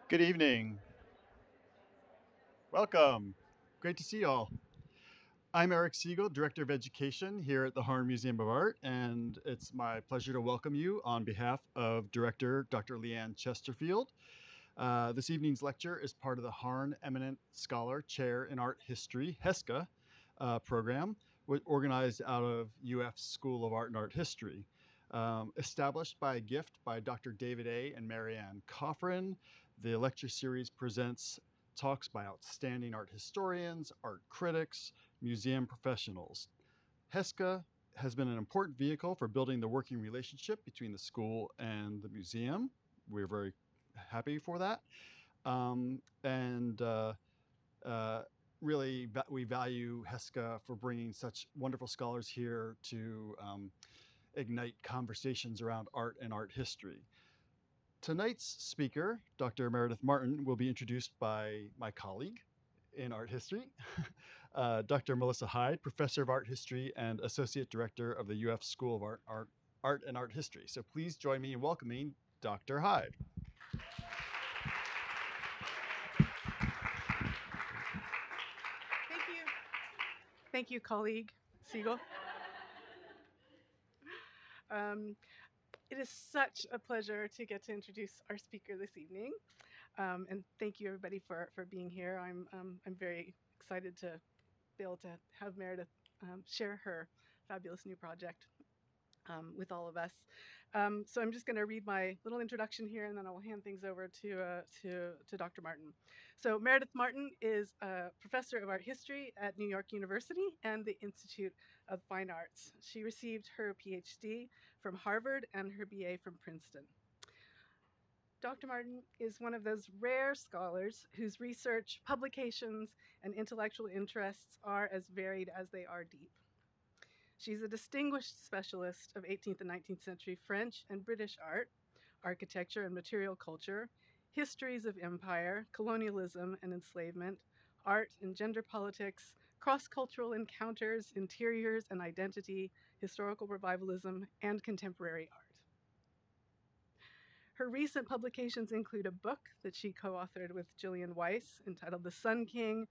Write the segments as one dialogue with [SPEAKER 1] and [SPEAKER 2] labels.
[SPEAKER 1] Good evening. Welcome. Great to see you all. I'm Eric Siegel, Director of Education here at the Harn Museum of Art, and it's my pleasure to welcome you on behalf of Director Dr. Leanne Chesterfield. This evening's lecture is part of the Harn Eminent Scholar Chair in Art History, HESCA, program, organized out of UF's School of Art and Art History. Established by a gift by Dr. David A. and Marianne Coffrin, the lecture series presents talks by outstanding art historians, art critics, museum professionals. HESCA has been an important vehicle for building the working relationship between the school and the museum. We're very happy for that. And uh, really, we value HESCA for bringing such wonderful scholars here to ignite conversations around art and art history. Tonight's speaker, Dr. Meredith Martin, will be introduced by my colleague in art history, Dr. Melissa Hyde, Professor of Art History and Associate Director of the UF School of Art and Art History. So please join me in welcoming Dr. Hyde.
[SPEAKER 2] Thank you. Thank you, colleague Siegel. Um, it is such a pleasure to get to introduce our speaker this evening. And thank you, everybody, for being here. I'm very excited to be able to have Meredith share her fabulous new project with all of us. So I'm just going to read my little introduction here, and then I will hand things over to Dr. Martin. So Meredith Martin is a professor of art history at New York University and the Institute of Fine Arts. She received her PhD from Harvard and her BA from Princeton. Dr. Martin is one of those rare scholars whose research, publications, and intellectual interests are as varied as they are deep. She's a distinguished specialist of 18th and 19th century French and British art, architecture and material culture, histories of empire, colonialism and enslavement, art and gender politics, cross-cultural encounters, interiors and identity, historical revivalism, and contemporary art. Her recent publications include a book that she co-authored with Gillian Weiss entitled The Sun King,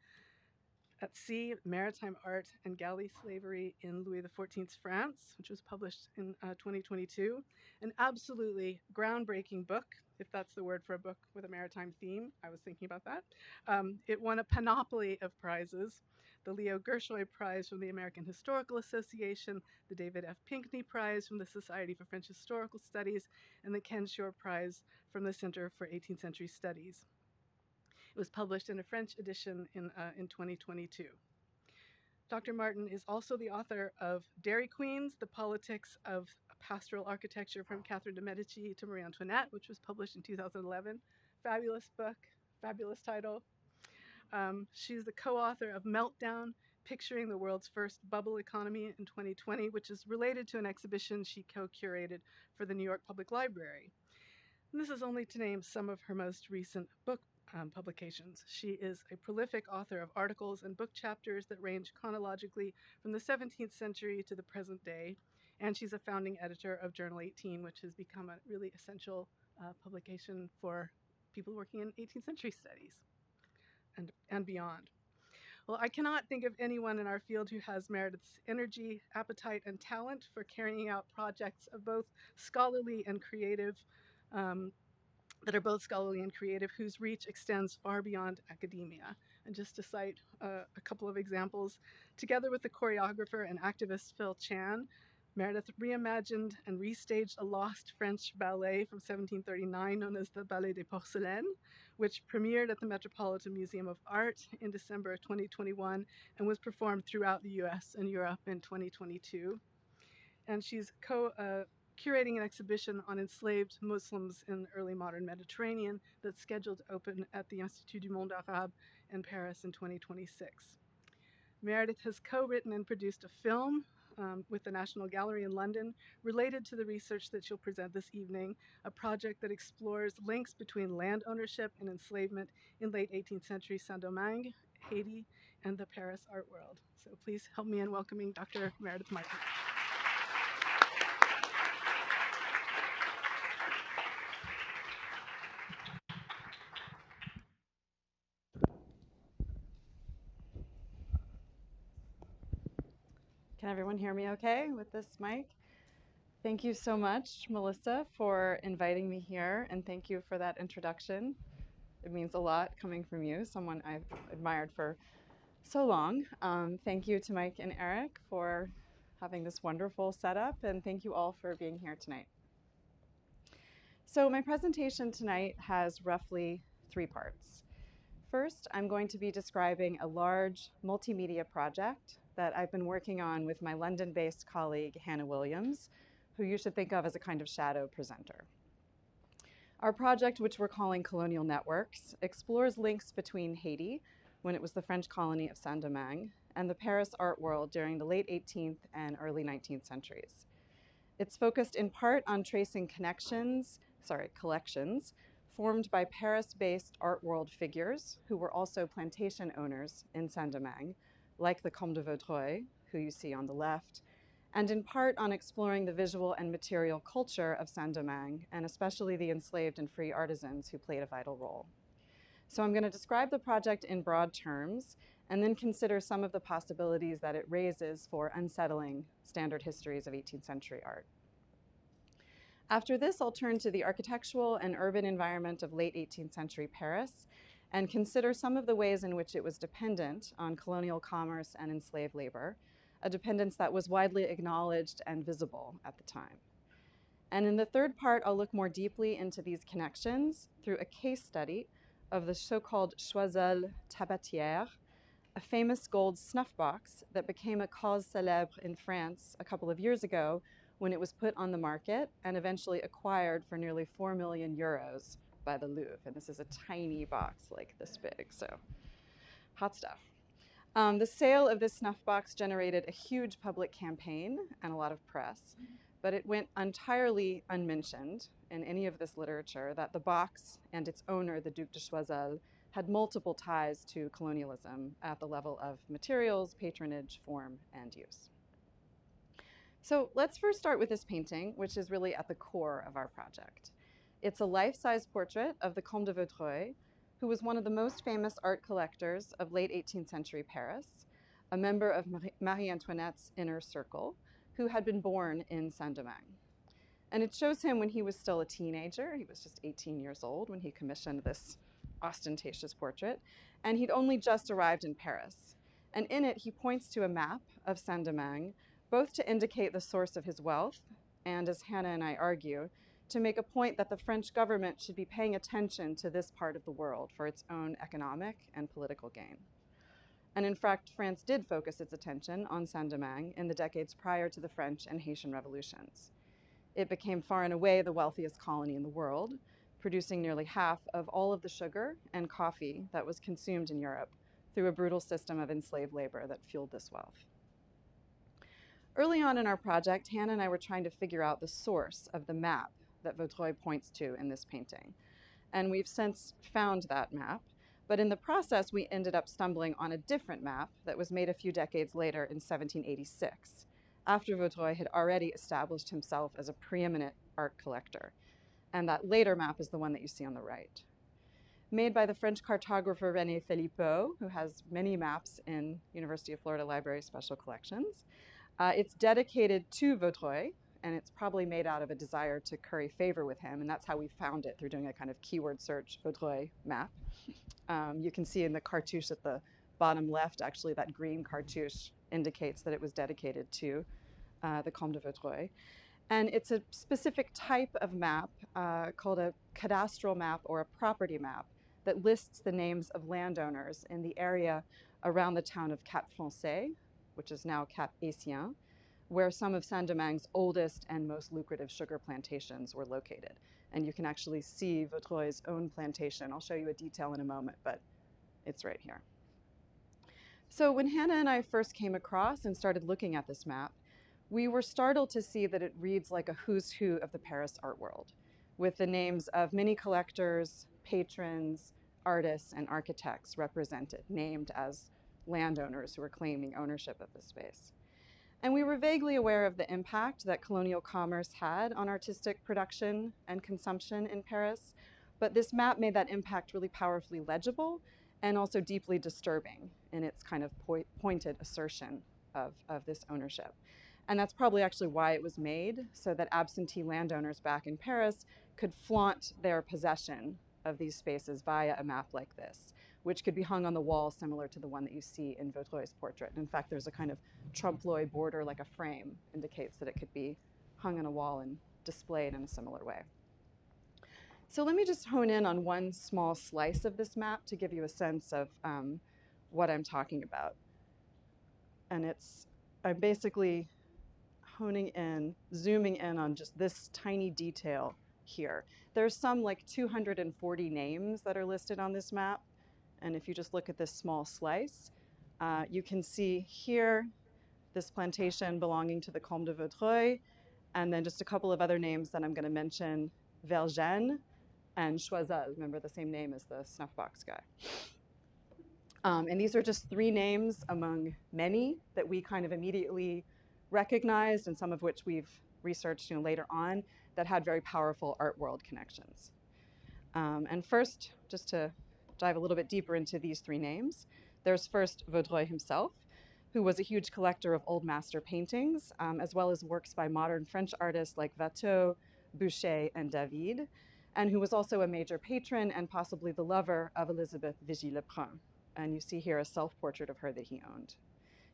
[SPEAKER 2] at Sea, Maritime Art and Galley Slavery in Louis XIV's France, which was published in 2022. An absolutely groundbreaking book, if that's the word for a book with a maritime theme. I was thinking about that. It won a panoply of prizes: the Leo Gershoy Prize from the American Historical Association, the David F. Pinkney Prize from the Society for French Historical Studies, and the Ken Shore Prize from the Center for 18th Century Studies. It was published in a French edition in 2022. Dr. Martin is also the author of Dairy Queens, The Politics of Pastoral Architecture from Catherine de' Medici to Marie Antoinette, which was published in 2011. Fabulous book, fabulous title. She's the co-author of Meltdown, Picturing the World's First Bubble Economy in 2020, which is related to an exhibition she co-curated for the New York Public Library. And this is only to name some of her most recent book publications. She is a prolific author of articles and book chapters that range chronologically from the 17th century to the present day, and she's a founding editor of Journal 18, which has become a really essential publication for people working in 18th century studies and beyond. Well, I cannot think of anyone in our field who has Meredith's energy, appetite, and talent for carrying out projects of both scholarly and creative that are both scholarly and creative, whose reach extends far beyond academia. And just to cite a couple of examples, together with the choreographer and activist Phil Chan, Meredith reimagined and restaged a lost French ballet from 1739 known as the Ballet des Porcelaines, which premiered at the Metropolitan Museum of Art in December 2021 and was performed throughout the US and Europe in 2022. And she's curating an exhibition on enslaved Muslims in the early modern Mediterranean that's scheduled to open at the Institut du Monde Arabe in Paris in 2026. Meredith has co-written and produced a film with the National Gallery in London related to the research that she'll present this evening, a project that explores links between land ownership and enslavement in late 18th century Saint-Domingue, Haiti, and the Paris art world. So please help me in welcoming Dr. Meredith Martin.
[SPEAKER 3] Can everyone hear me okay with this mic? Thank you so much, Melissa, for inviting me here, and thank you for that introduction. It means a lot coming from you, someone I've admired for so long. Thank you to Mike and Eric for having this wonderful setup, and thank you all for being here tonight. So my presentation tonight has roughly 3 parts. First, I'm going to be describing a large multimedia project that I've been working on with my London-based colleague, Hannah Williams, who you should think of as a kind of shadow presenter. Our project, which we're calling Colonial Networks, explores links between Haiti, when it was the French colony of Saint-Domingue, and the Paris art world during the late 18th and early 19th centuries. It's focused in part on tracing collections formed by Paris-based art world figures who were also plantation owners in Saint-Domingue, like the Comte de Vaudreuil, who you see on the left, and in part on exploring the visual and material culture of Saint-Domingue, and especially the enslaved and free artisans who played a vital role. So I'm going to describe the project in broad terms, and then consider some of the possibilities that it raises for unsettling standard histories of 18th century art. After this, I'll turn to the architectural and urban environment of late 18th century Paris and consider some of the ways in which it was dependent on colonial commerce and enslaved labor, a dependence that was widely acknowledged and visible at the time. And in the third part, I'll look more deeply into these connections through a case study of the so-called Choiseul tabatière, a famous gold snuff box that became a cause célèbre in France a couple of years ago when it was put on the market and eventually acquired for nearly 4 million euros by the Louvre. And this is a tiny box like this big, so hot stuff. The sale of this snuff box generated a huge public campaign and a lot of press, but it went entirely unmentioned in any of this literature that the box and its owner, the Duc de Choiseul, had multiple ties to colonialism at the level of materials, patronage, form, and use. So let's first start with this painting, which is really at the core of our project. It's a life-size portrait of the Comte de Vaudreuil, who was one of the most famous art collectors of late 18th century Paris, a member of Marie Antoinette's inner circle, who had been born in Saint-Domingue. And it shows him when he was still a teenager. He was just 18 years old when he commissioned this ostentatious portrait, and he'd only just arrived in Paris. And in it, he points to a map of Saint-Domingue, both to indicate the source of his wealth, and as Hannah and I argue, to make a point that the French government should be paying attention to this part of the world for its own economic and political gain. And in fact, France did focus its attention on Saint-Domingue in the decades prior to the French and Haitian Revolutions. It became far and away the wealthiest colony in the world, producing nearly half of all of the sugar and coffee that was consumed in Europe through a brutal system of enslaved labor that fueled this wealth. Early on in our project, Hannah and I were trying to figure out the source of the map that Vaudreuil points to in this painting. And we've since found that map, but in the process, we ended up stumbling on a different map that was made a few decades later in 1786, after Vaudreuil had already established himself as a preeminent art collector. And that later map is the one that you see on the right. Made by the French cartographer René Philippot, who has many maps in University of Florida Library Special Collections. It's dedicated to Vaudreuil, and it's probably made out of a desire to curry favor with him, and that's how we found it, through doing a kind of keyword search, Vaudreuil map. You can see in the cartouche at the bottom left, actually, that green cartouche indicates that it was dedicated to the Comte de Vaudreuil. And it's a specific type of map called a cadastral map or a property map that lists the names of landowners in the area around the town of Cap Français, which is now Cap Haitien, where some of Saint-Domingue's oldest and most lucrative sugar plantations were located. And you can actually see Vaudreuil's own plantation. I'll show you a detail in a moment, but it's right here. So when Hannah and I first came across and started looking at this map, we were startled to see that it reads like a who's who of the Paris art world, with the names of many collectors, patrons, artists, and architects represented, named as landowners who were claiming ownership of the space. And we were vaguely aware of the impact that colonial commerce had on artistic production and consumption in Paris, but this map made that impact really powerfully legible and also deeply disturbing in its kind of pointed assertion of this ownership. And that's probably actually why it was made, so that absentee landowners back in Paris could flaunt their possession of these spaces via a map like this, which could be hung on the wall similar to the one that you see in Vaudreuil's portrait. In fact, there's a kind of trompe-l'oeil border, like a frame, indicates that it could be hung on a wall and displayed in a similar way. So let me just hone in on one small slice of this map to give you a sense of what I'm talking about. And I'm basically zooming in on just this tiny detail here. There's some like 240 names that are listed on this map. And if you just look at this small slice, you can see here this plantation belonging to the Comte de Vaudreuil, and then just a couple of other names that I'm going to mention, Vergennes and Choiseul. Remember, the same name as the snuff box guy. And these are just three names among many that we kind of immediately recognized, and some of which we've researched later on, that had very powerful art world connections. And first, just to dive a little bit deeper into these three names, there's first Vaudreuil himself, who was a huge collector of old master paintings, as well as works by modern French artists like Watteau, Boucher, and David, and who was also a major patron and possibly the lover of Elizabeth Vigée-Lebrun. And you see here a self-portrait of her that he owned.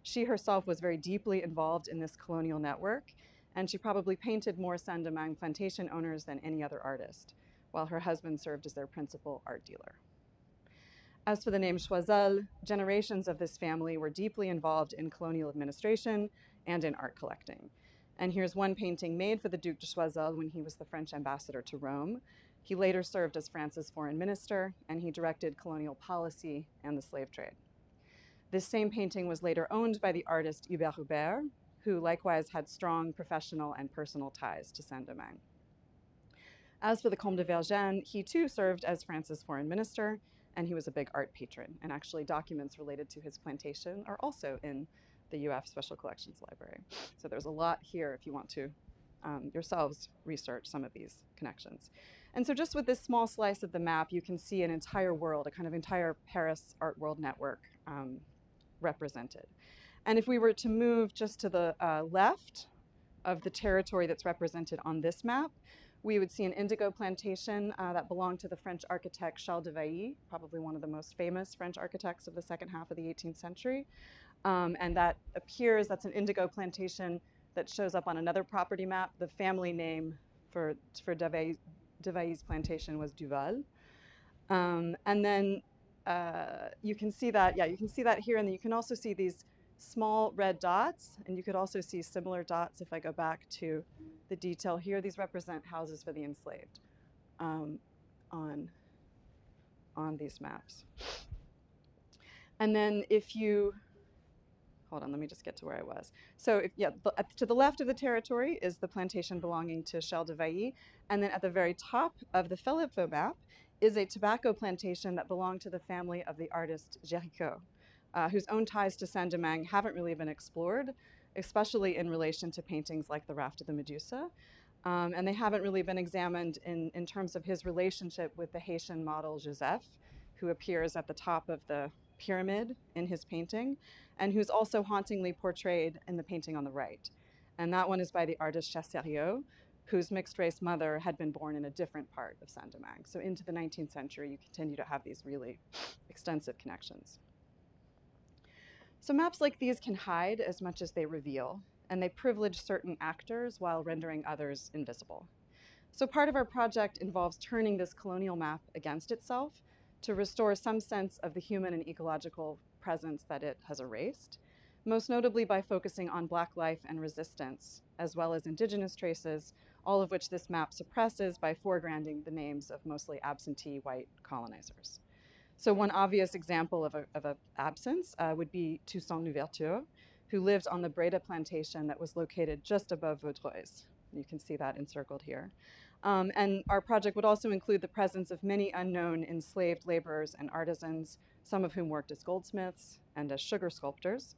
[SPEAKER 3] She herself was very deeply involved in this colonial network, and she probably painted more Saint-Domingue plantation owners than any other artist, while her husband served as their principal art dealer. As for the name Choiseul, generations of this family were deeply involved in colonial administration and in art collecting. And here's one painting made for the Duc de Choiseul when he was the French ambassador to Rome. He later served as France's foreign minister, and he directed colonial policy and the slave trade. This same painting was later owned by the artist Hubert Hubert, who likewise had strong professional and personal ties to Saint-Domingue. As for the Comte de Vergennes, he too served as France's foreign minister, and he was a big art patron. And actually, documents related to his plantation are also in the UF Special Collections Library. So there's a lot here if you want to yourselves research some of these connections. And so just with this small slice of the map, you can see an entire world, a kind of entire Paris art world network represented. And if we were to move just to the left of the territory that's represented on this map, we would see an indigo plantation that belonged to the French architect Charles de Vailly, probably one of the most famous French architects of the second half of the 18th century. And that appears, that's an indigo plantation that shows up on another property map. The family name for de Vailly's plantation was Duval. And then you can see that, you can see that here, and then you can also see these small red dots, and you could also see similar dots if I go back to the detail here. These represent houses for the enslaved on these maps. And then if you, hold on, let me just get to where I was. So to the left of the territory is the plantation belonging to Charles de Vailly, and then at the very top of the Philippeville map is a tobacco plantation that belonged to the family of the artist Géricault, whose own ties to Saint-Domingue haven't really been explored, especially in relation to paintings like the Raft of the Medusa. And they haven't really been examined in terms of his relationship with the Haitian model Joseph, who appears at the top of the pyramid in his painting, and who's also hauntingly portrayed in the painting on the right. And that one is by the artist Chassériau, whose mixed-race mother had been born in a different part of Saint-Domingue. So into the 19th century, you continue to have these really extensive connections. So maps like these can hide as much as they reveal, and they privilege certain actors while rendering others invisible. So part of our project involves turning this colonial map against itself to restore some sense of the human and ecological presence that it has erased, most notably by focusing on Black life and resistance, as well as indigenous traces, all of which this map suppresses by foregrounding the names of mostly absentee white colonizers. So one obvious example of an absence would be Toussaint Louverture, who lived on the Breda plantation that was located just above Vaudreuil's. You can see that encircled here. And our project would also include the presence of many unknown enslaved laborers and artisans, some of whom worked as goldsmiths and as sugar sculptors,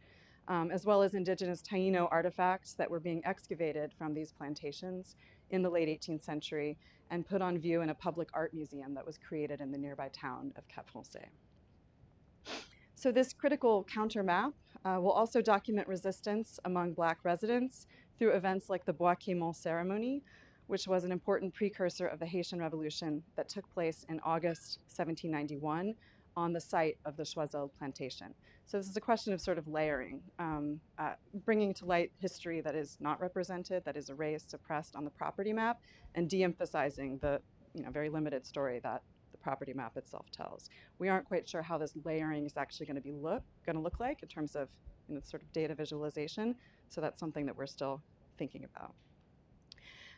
[SPEAKER 3] as well as indigenous Taino artifacts that were being excavated from these plantations in the late 18th century and put on view in a public art museum that was created in the nearby town of Cap Français. So this critical counter map We'll also document resistance among Black residents through events like the Bois Quémont ceremony, which was an important precursor of the Haitian Revolution that took place in August 1791 on the site of the Choiseul plantation. So this is a question of sort of layering, bringing to light history that is not represented, that is erased, suppressed on the property map, and de-emphasizing the very limited story that the property map itself tells. We aren't quite sure how this layering is actually going to look like in terms of sort of data visualization. So that's something that we're still thinking about.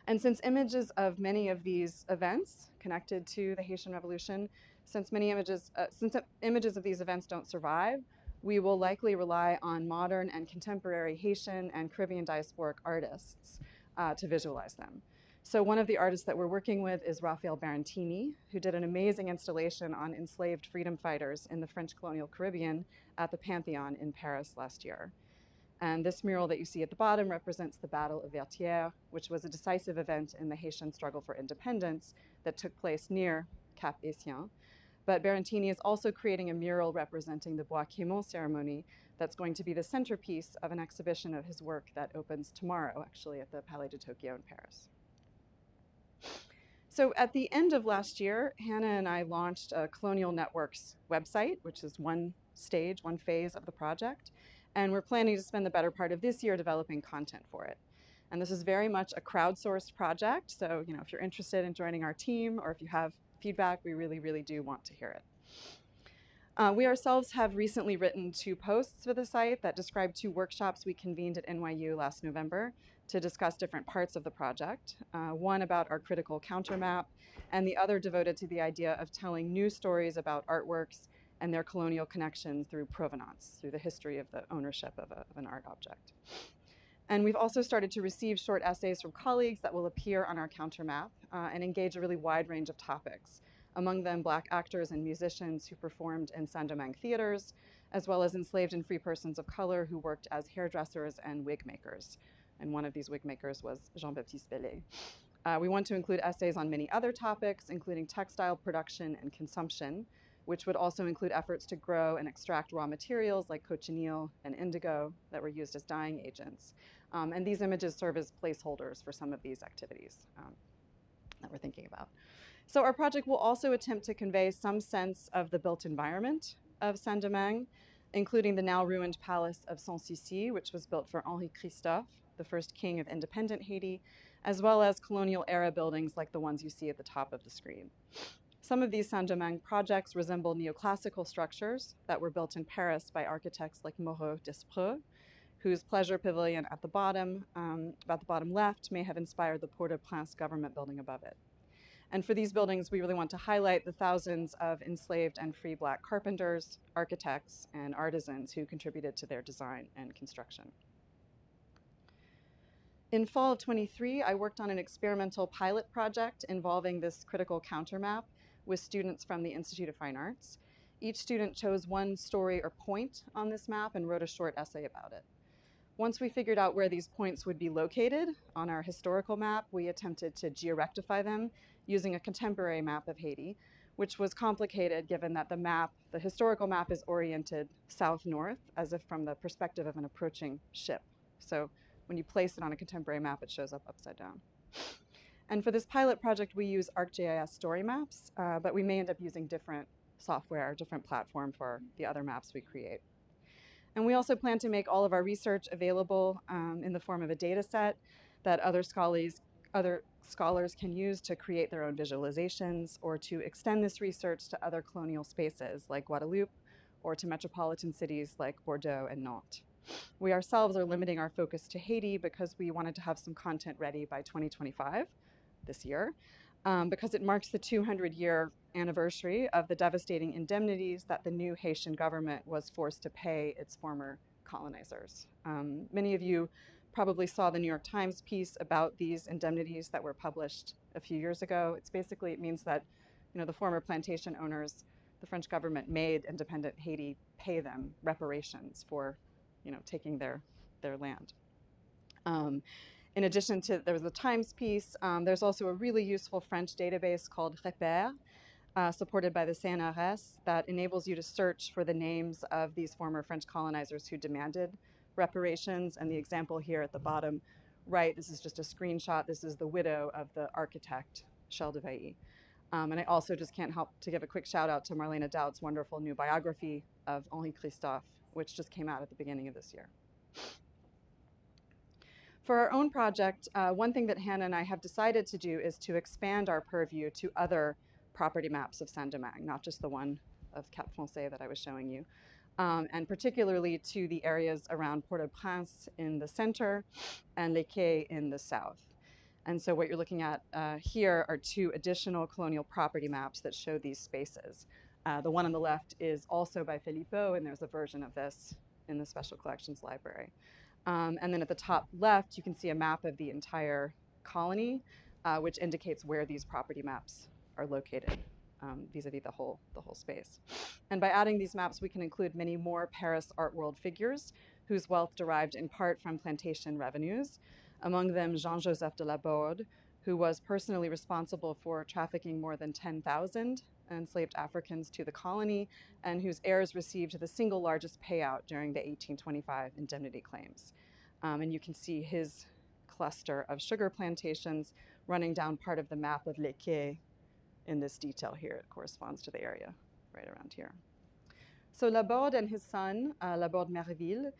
[SPEAKER 3] And since images of many of these events connected to the Haitian Revolution, since images of these events don't survive, we will likely rely on modern and contemporary Haitian and Caribbean diasporic artists to visualize them. So one of the artists that we're working with is Raphael Barantini, who did an amazing installation on enslaved freedom fighters in the French colonial Caribbean at the Pantheon in Paris last year. And this mural that you see at the bottom represents the Battle of Vertières, which was a decisive event in the Haitian struggle for independence that took place near Cap Haitien. But Barantini is also creating a mural representing the Bois Quémont ceremony that's going to be the centerpiece of an exhibition of his work that opens tomorrow, actually, at the Palais de Tokyo in Paris. So at the end of last year, Hannah and I launched a Colonial Networks website, which is one stage, one phase of the project. And we're planning to spend the better part of this year developing content for it. And this is very much a crowdsourced project. So, if you're interested in joining our team or if you have feedback, we really, really do want to hear it. We ourselves have recently written 2 posts for the site that describe 2 workshops we convened at NYU last November to discuss different parts of the project. One about our critical countermap, and the other devoted to the idea of telling new stories about artworks and their colonial connection through provenance, through the history of the ownership of an art object. And we've also started to receive short essays from colleagues that will appear on our countermap and engage a really wide range of topics, among them Black actors and musicians who performed in Saint-Domingue theaters, as well as enslaved and free persons of color who worked as hairdressers and wig makers. And one of these wig makers was Jean-Baptiste Bellé. We want to include essays on many other topics, including textile production and consumption, which would also include efforts to grow and extract raw materials like cochineal and indigo that were used as dyeing agents. And these images serve as placeholders for some of these activities that we're thinking about. So our project will also attempt to convey some sense of the built environment of Saint-Domingue, including the now ruined palace of Sanssouci, which was built for Henri Christophe, the first king of independent Haiti, as well as colonial era buildings like the ones you see at the top of the screen. Some of these Saint-Domingue projects resemble neoclassical structures that were built in Paris by architects like Moreau Despreaux, whose pleasure pavilion at the bottom, about the bottom left, may have inspired the Port-au-Prince government building above it. And for these buildings, we really want to highlight the thousands of enslaved and free Black carpenters, architects, and artisans who contributed to their design and construction. In fall of 23, I worked on an experimental pilot project involving this critical countermap with students from the Institute of Fine Arts. Each student chose one story or point on this map and wrote a short essay about it. Once we figured out where these points would be located on our historical map, we attempted to georectify them using a contemporary map of Haiti, which was complicated given that the historical map is oriented south-north, as if from the perspective of an approaching ship. So when you place it on a contemporary map, it shows up upside down. And for this pilot project, we use ArcGIS story maps, but we may end up using different software, different platform for the other maps we create. And we also plan to make all of our research available in the form of a data set that other scholars can use to create their own visualizations or to extend this research to other colonial spaces like Guadeloupe or to metropolitan cities like Bordeaux and Nantes. We ourselves are limiting our focus to Haiti because we wanted to have some content ready by 2025, this year, because it marks the 200-year anniversary of the devastating indemnities that the new Haitian government was forced to pay its former colonizers. Many of you probably saw the New York Times piece about these indemnities that were published a few years ago. It means that the former plantation owners, the French government made independent Haiti pay them reparations for taking their land. In addition to, there was a Times piece, there's also a really useful French database called Repère, supported by the CNRS, that enables you to search for the names of these former French colonizers who demanded reparations. And the example here at the bottom right, this is just a screenshot. This is the widow of the architect, Charles de Vailly. And I also just can't help to give a quick shout out to Marlene Dout's wonderful new biography of Henri Christophe, which just came out at the beginning of this year. For our own project, one thing that Hannah and I have decided to do is to expand our purview to other property maps of Saint-Domingue, not just the one of Cap Français that I was showing you, and particularly to the areas around Port-au-Prince in the center and Les Quais in the south. And so what you're looking at here are two additional colonial property maps that show these spaces. The one on the left is also by Filippo, and there's a version of this in the Special Collections Library. And then at the top left, you can see a map of the entire colony, which indicates where these property maps are located vis-a-vis the whole space. And by adding these maps, we can include many more Paris art world figures whose wealth derived in part from plantation revenues, among them Jean-Joseph de Laborde, who was personally responsible for trafficking more than 10,000 enslaved Africans to the colony, and whose heirs received the single largest payout during the 1825 indemnity claims. And you can see his cluster of sugar plantations running down part of the map of Les Quais in this detail here. It corresponds to the area right around here. So Laborde and his son, Laborde Meredith,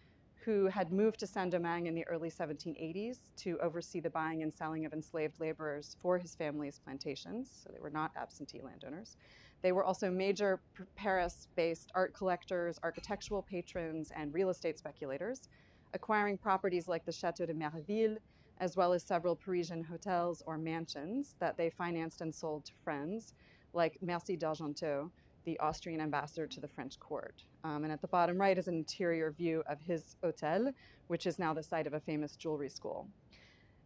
[SPEAKER 3] who had moved to Saint-Domingue in the early 1780s to oversee the buying and selling of enslaved laborers for his family's plantations, so they were not absentee landowners. They were also major Paris-based art collectors, architectural patrons, and real estate speculators, acquiring properties like the Château de Méréville, as well as several Parisian hotels or mansions that they financed and sold to friends, like Merci d'Argenteau, the Austrian ambassador to the French court. And at the bottom right is an interior view of his hotel, which is now the site of a famous jewelry school.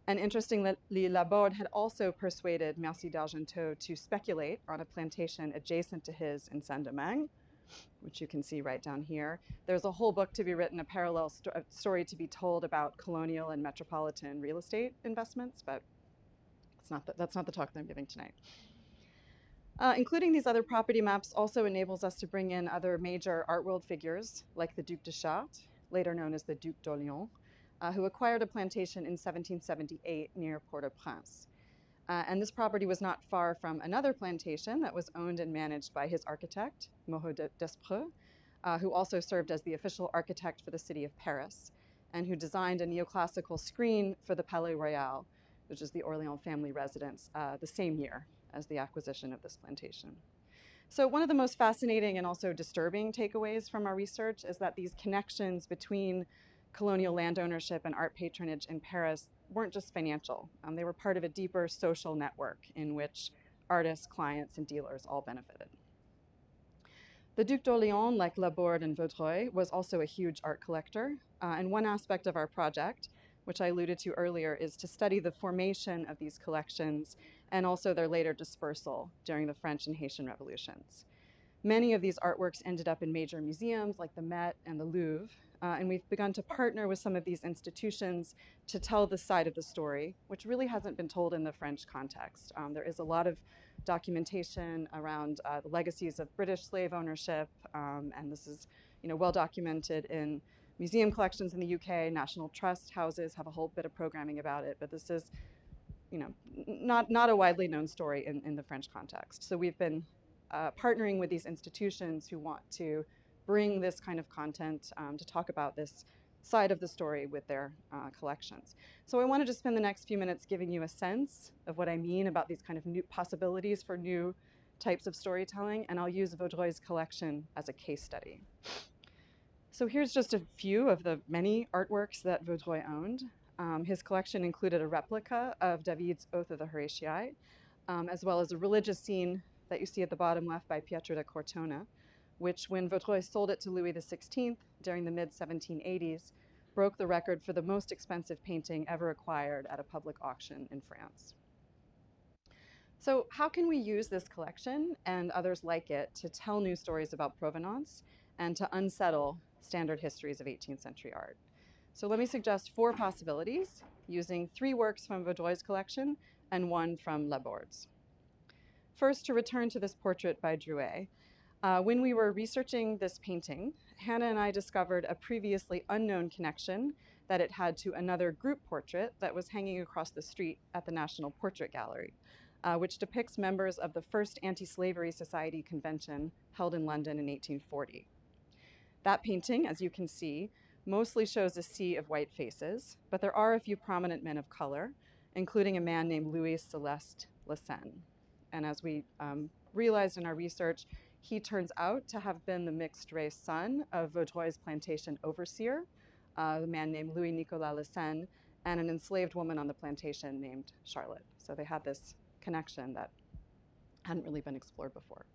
[SPEAKER 3] And interestingly, Laborde had also persuaded Merci d'Argenteau to speculate on a plantation adjacent to his in Saint-Domingue, which you can see right down here. There's a whole book to be written, a parallel story to be told about colonial and metropolitan real estate investments, but that's not the talk that I'm giving tonight. Including these other property maps also enables us to bring in other major art world figures, like the Duc de Chartres, later known as the Duc d'Orléans, who acquired a plantation in 1778 near Port-au-Prince. And this property was not far from another plantation that was owned and managed by his architect, Moreau d'Espreux, who also served as the official architect for the city of Paris, and who designed a neoclassical screen for the Palais Royal, which is the Orléans family residence, the same year as the acquisition of this plantation. So one of the most fascinating and also disturbing takeaways from our research is that these connections between colonial land ownership and art patronage in Paris weren't just financial. They were part of a deeper social network in which artists, clients, and dealers all benefited. The Duc d'Orléans, like Laborde and Vaudreuil, was also a huge art collector. And one aspect of our project, which I alluded to earlier, is to study the formation of these collections and also their later dispersal during the French and Haitian Revolutions. Many of these artworks ended up in major museums like the Met and the Louvre, and we've begun to partner with some of these institutions to tell this side of the story, which really hasn't been told in the French context. There is a lot of documentation around the legacies of British slave ownership, and this is well documented in museum collections in the UK. National Trust houses have a whole bit of programming about it, but this is not a widely known story in the French context. So we've been partnering with these institutions who want to bring this kind of content to talk about this side of the story with their collections. So I wanted to spend the next few minutes giving you a sense of what I mean about these kind of new possibilities for new types of storytelling, and I'll use Vaudreuil's collection as a case study. So here's just a few of the many artworks that Vaudreuil owned. His collection included a replica of David's Oath of the Horatii, as well as a religious scene that you see at the bottom left by Pietro da Cortona, which, when Vaudreuil sold it to Louis XVI during the mid-1780s, broke the record for the most expensive painting ever acquired at a public auction in France. So how can we use this collection and others like it to tell new stories about provenance and to unsettle standard histories of 18th century art? So let me suggest 4 possibilities using 3 works from Vaudreuil's collection and 1 from Laborde's. First, to return to this portrait by Drouet. When we were researching this painting, Hannah and I discovered a previously unknown connection that it had to another group portrait that was hanging across the street at the National Portrait Gallery, which depicts members of the first Anti-Slavery Society convention held in London in 1840. That painting, as you can see, mostly shows a sea of white faces, but there are a few prominent men of color, including a man named Louis Celeste Lassen. And as we realized in our research, he turns out to have been the mixed-race son of Vaudreuil's plantation overseer, a man named Louis Nicolas Lassen, and an enslaved woman on the plantation named Charlotte. So they had this connection that hadn't really been explored before.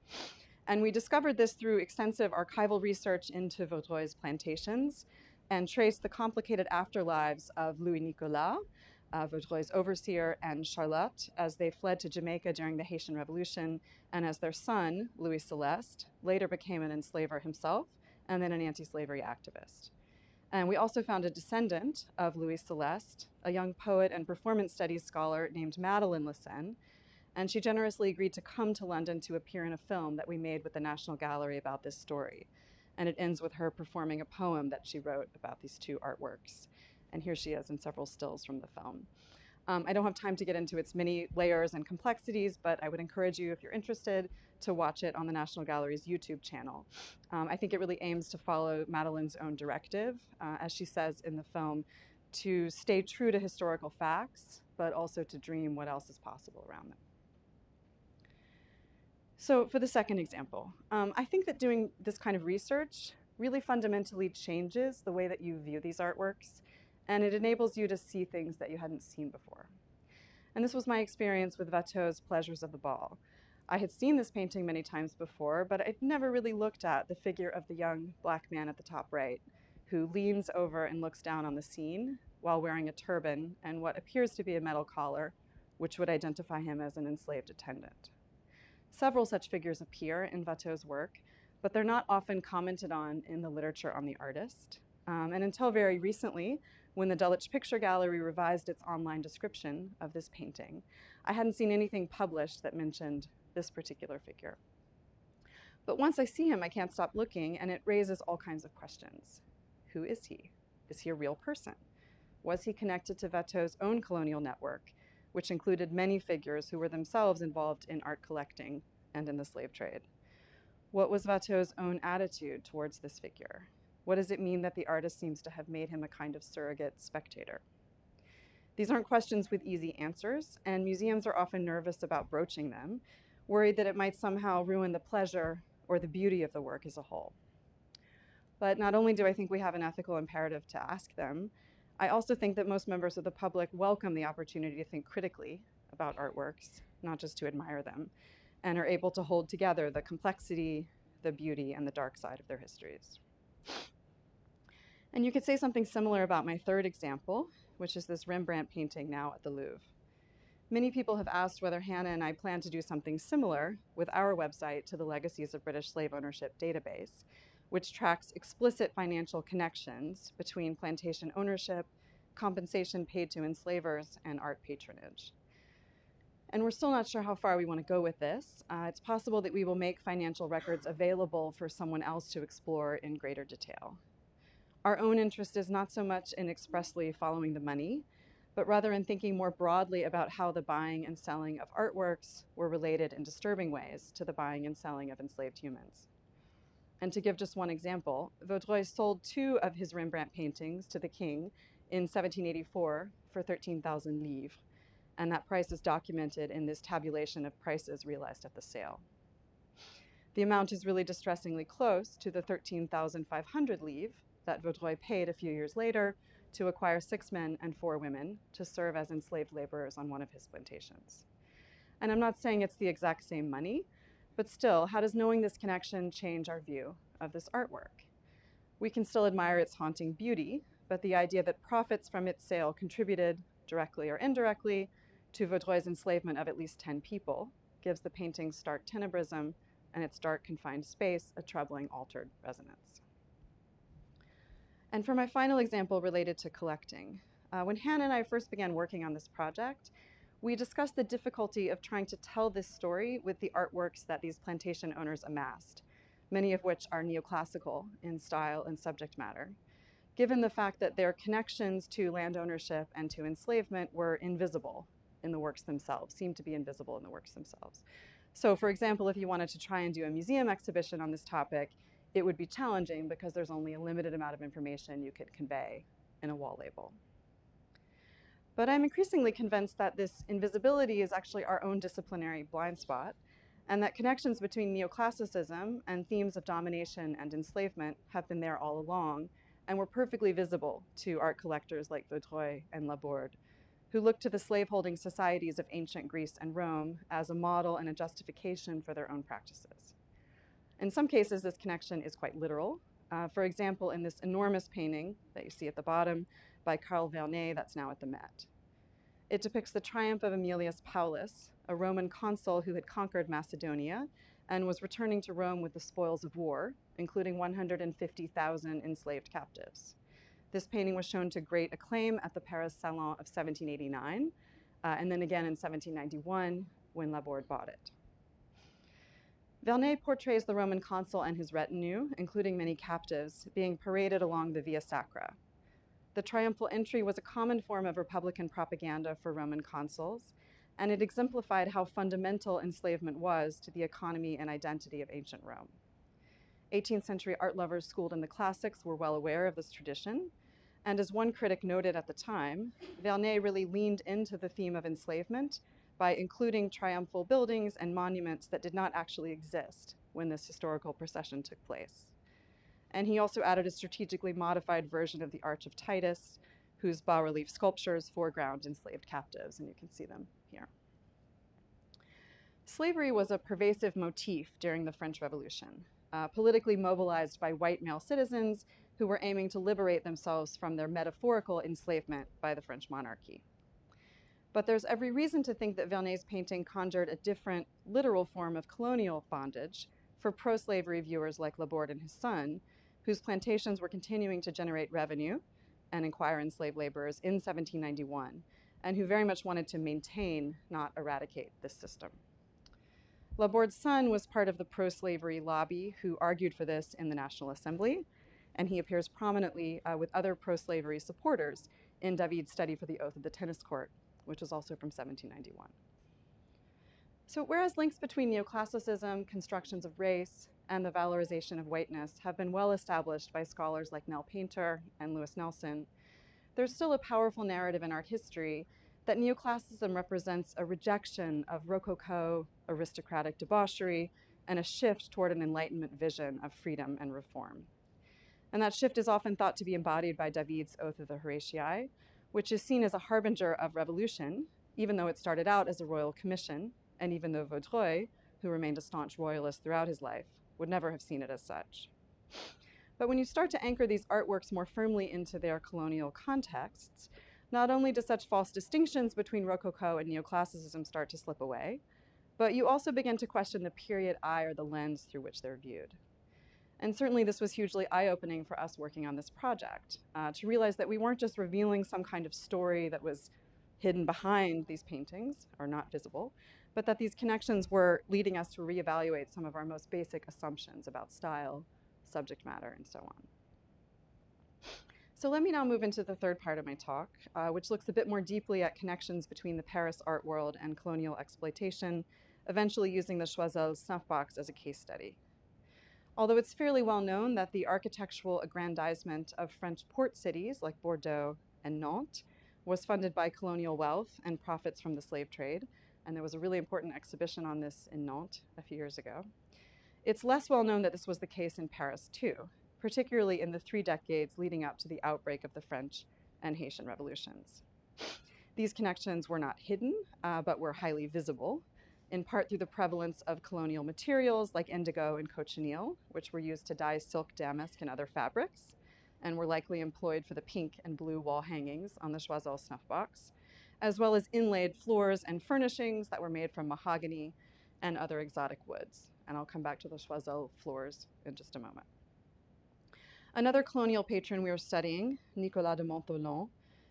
[SPEAKER 3] And we discovered this through extensive archival research into Vaudreuil's plantations and traced the complicated afterlives of Louis Nicolas, Vaudreuil's overseer, and Charlotte as they fled to Jamaica during the Haitian Revolution, and as their son, Louis Celeste, later became an enslaver himself and then an anti-slavery activist. And we also found a descendant of Louis Celeste, a young poet and performance studies scholar named Madeleine Lassen, and she generously agreed to come to London to appear in a film that we made with the National Gallery about this story. And it ends with her performing a poem that she wrote about these two artworks. And here she is in several stills from the film. I don't have time to get into its many layers and complexities, but I would encourage you, if you're interested, to watch it on the National Gallery's YouTube channel. I think it really aims to follow Madeleine's own directive, as she says in the film, to stay true to historical facts, but also to dream what else is possible around them. So for the second example, I think that doing this kind of research really fundamentally changes the way that you view these artworks, and it enables you to see things that you hadn't seen before. And this was my experience with Watteau's Pleasures of the Ball. I had seen this painting many times before, but I'd never really looked at the figure of the young black man at the top right, who leans over and looks down on the scene while wearing a turban and what appears to be a metal collar, which would identify him as an enslaved attendant. Several such figures appear in Watteau's work, but they're not often commented on in the literature on the artist. And until very recently, when the Dulwich Picture Gallery revised its online description of this painting, I hadn't seen anything published that mentioned this particular figure. But once I see him, I can't stop looking, and it raises all kinds of questions. Who is he? Is he a real person? Was he connected to Watteau's own colonial network, which included many figures who were themselves involved in art collecting and in the slave trade? What was Watteau's own attitude towards this figure? What does it mean that the artist seems to have made him a kind of surrogate spectator? These aren't questions with easy answers, and museums are often nervous about broaching them, worried that it might somehow ruin the pleasure or the beauty of the work as a whole. But not only do I think we have an ethical imperative to ask them, I also think that most members of the public welcome the opportunity to think critically about artworks, not just to admire them, and are able to hold together the complexity, the beauty, and the dark side of their histories. And you could say something similar about my third example, which is this Rembrandt painting now at the Louvre. Many people have asked whether Hannah and I plan to do something similar with our website to the Legacies of British Slave Ownership database, which tracks explicit financial connections between plantation ownership, compensation paid to enslavers, and art patronage. And we're still not sure how far we want to go with this. It's possible that we will make financial records available for someone else to explore in greater detail. Our own interest is not so much in expressly following the money, but rather in thinking more broadly about how the buying and selling of artworks were related in disturbing ways to the buying and selling of enslaved humans. And to give just one example, Vaudreuil sold 2 of his Rembrandt paintings to the king in 1784 for 13,000 livres, and that price is documented in this tabulation of prices realized at the sale. The amount is really distressingly close to the 13,500 livres that Vaudreuil paid a few years later to acquire 6 men and 4 women to serve as enslaved laborers on one of his plantations. And I'm not saying it's the exact same money, but still, how does knowing this connection change our view of this artwork? We can still admire its haunting beauty, but the idea that profits from its sale contributed, directly or indirectly, to Vaudreuil's enslavement of at least 10 people gives the painting's stark tenebrism and its dark, confined space a troubling, altered resonance. And for my final example related to collecting, when Hannah and I first began working on this project, we discuss the difficulty of trying to tell this story with the artworks that these plantation owners amassed, many of which are neoclassical in style and subject matter, given the fact that their connections to land ownership and to enslavement were invisible in the works themselves, seemed to be invisible in the works themselves. So for example, if you wanted to try and do a museum exhibition on this topic, it would be challenging because there's only a limited amount of information you could convey in a wall label. But I'm increasingly convinced that this invisibility is actually our own disciplinary blind spot, and that connections between neoclassicism and themes of domination and enslavement have been there all along, and were perfectly visible to art collectors like Vaudreuil and Laborde, who looked to the slaveholding societies of ancient Greece and Rome as a model and a justification for their own practices. In some cases, this connection is quite literal. For example, in this enormous painting that you see at the bottom by Carl Vernet, that's now at the Met. It depicts the triumph of Aemilius Paulus, a Roman consul who had conquered Macedonia and was returning to Rome with the spoils of war, including 150,000 enslaved captives. This painting was shown to great acclaim at the Paris Salon of 1789, and then again in 1791 when Laborde bought it. Vernet portrays the Roman consul and his retinue, including many captives, being paraded along the Via Sacra. The triumphal entry was a common form of Republican propaganda for Roman consuls, and it exemplified how fundamental enslavement was to the economy and identity of ancient Rome. 18th century art lovers schooled in the classics were well aware of this tradition, and as one critic noted at the time, Vernet really leaned into the theme of enslavement by including triumphal buildings and monuments that did not actually exist when this historical procession took place. And he also added a strategically modified version of the Arch of Titus, whose bas-relief sculptures foreground enslaved captives, and you can see them here. Slavery was a pervasive motif during the French Revolution, politically mobilized by white male citizens who were aiming to liberate themselves from their metaphorical enslavement by the French monarchy. But there's every reason to think that Vernet's painting conjured a different, literal form of colonial bondage for pro-slavery viewers like Laborde and his son, whose plantations were continuing to generate revenue and acquire enslaved laborers in 1791, and who very much wanted to maintain, not eradicate, this system. Laborde's son was part of the pro-slavery lobby who argued for this in the National Assembly, and he appears prominently with other pro-slavery supporters in David's study for the Oath of the Tennis Court, which was also from 1791. So whereas links between neoclassicism, constructions of race, and the valorization of whiteness have been well established by scholars like Nell Painter and Lewis Nelson, there's still a powerful narrative in art history that neoclassicism represents a rejection of Rococo aristocratic debauchery and a shift toward an Enlightenment vision of freedom and reform. And that shift is often thought to be embodied by David's Oath of the Horatii, which is seen as a harbinger of revolution, even though it started out as a royal commission, and even though Vaudreuil, who remained a staunch royalist throughout his life, would never have seen it as such. But when you start to anchor these artworks more firmly into their colonial contexts, not only do such false distinctions between Rococo and neoclassicism start to slip away, but you also begin to question the period eye or the lens through which they're viewed. And certainly this was hugely eye-opening for us working on this project, to realize that we weren't just revealing some kind of story that was hidden behind these paintings, or not visible, but that these connections were leading us to reevaluate some of our most basic assumptions about style, subject matter, and so on. So let me now move into the third part of my talk, which looks a bit more deeply at connections between the Paris art world and colonial exploitation, eventually using the Choiseul snuff box as a case study. Although it's fairly well known that the architectural aggrandizement of French port cities like Bordeaux and Nantes was funded by colonial wealth and profits from the slave trade, and there was a really important exhibition on this in Nantes a few years ago. It's less well known that this was the case in Paris too, particularly in the 3 decades leading up to the outbreak of the French and Haitian Revolutions. These connections were not hidden, but were highly visible, in part through the prevalence of colonial materials like indigo and cochineal, which were used to dye silk, damask, and other fabrics, and were likely employed for the pink and blue wall hangings on the Choiseul snuff box, as well as inlaid floors and furnishings that were made from mahogany and other exotic woods. And I'll come back to the Choiseul floors in just a moment. Another colonial patron we were studying, Nicolas de Montholon,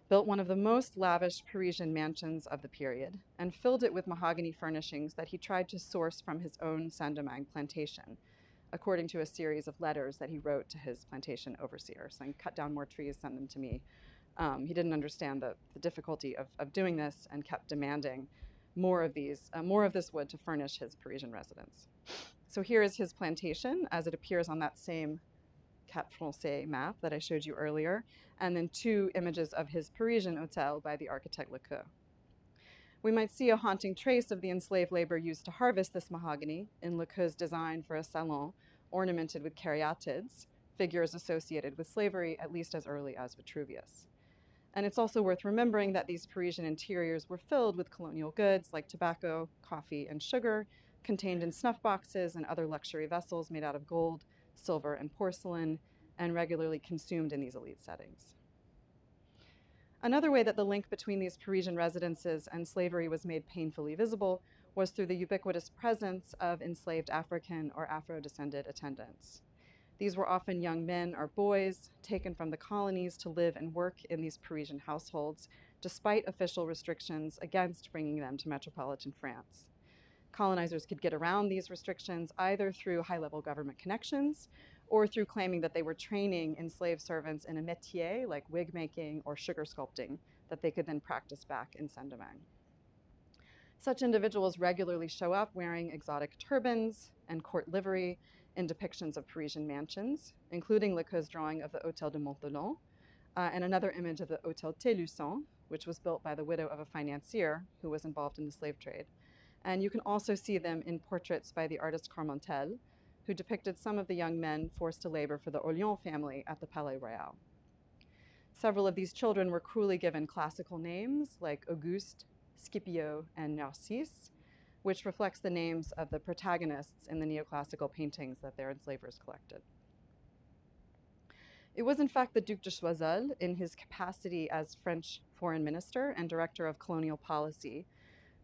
[SPEAKER 3] built one of the most lavish Parisian mansions of the period and filled it with mahogany furnishings that he tried to source from his own Saint-Domingue plantation, according to a series of letters that he wrote to his plantation overseer, saying, cut down more trees, send them to me. He didn't understand the difficulty of doing this and kept demanding more of this wood to furnish his Parisian residents. So here is his plantation as it appears on that same Cap Français map that I showed you earlier, and then two images of his Parisian hotel by the architect Lequeux. We might see a haunting trace of the enslaved labor used to harvest this mahogany in Lequeux's design for a salon ornamented with caryatids, figures associated with slavery at least as early as Vitruvius. And it's also worth remembering that these Parisian interiors were filled with colonial goods like tobacco, coffee, and sugar, contained in snuff boxes and other luxury vessels made out of gold, silver, and porcelain, and regularly consumed in these elite settings. Another way that the link between these Parisian residences and slavery was made painfully visible was through the ubiquitous presence of enslaved African or Afro-descended attendants. These were often young men or boys taken from the colonies to live and work in these Parisian households, despite official restrictions against bringing them to metropolitan France. Colonizers could get around these restrictions either through high-level government connections or through claiming that they were training enslaved servants in a métier like wig making or sugar sculpting that they could then practice back in Saint-Domingue. Such individuals regularly show up wearing exotic turbans and court livery in depictions of Parisian mansions, including Lequeux's drawing of the Hôtel de Montelon, and another image of the Hôtel Télusson, which was built by the widow of a financier who was involved in the slave trade. And you can also see them in portraits by the artist Carmontel, who depicted some of the young men forced to labor for the Orléans family at the Palais Royal. Several of these children were cruelly given classical names like Auguste, Scipio, and Narcisse, which reflects the names of the protagonists in the neoclassical paintings that their enslavers collected. It was in fact the Duc de Choiseul, in his capacity as French foreign minister and director of colonial policy,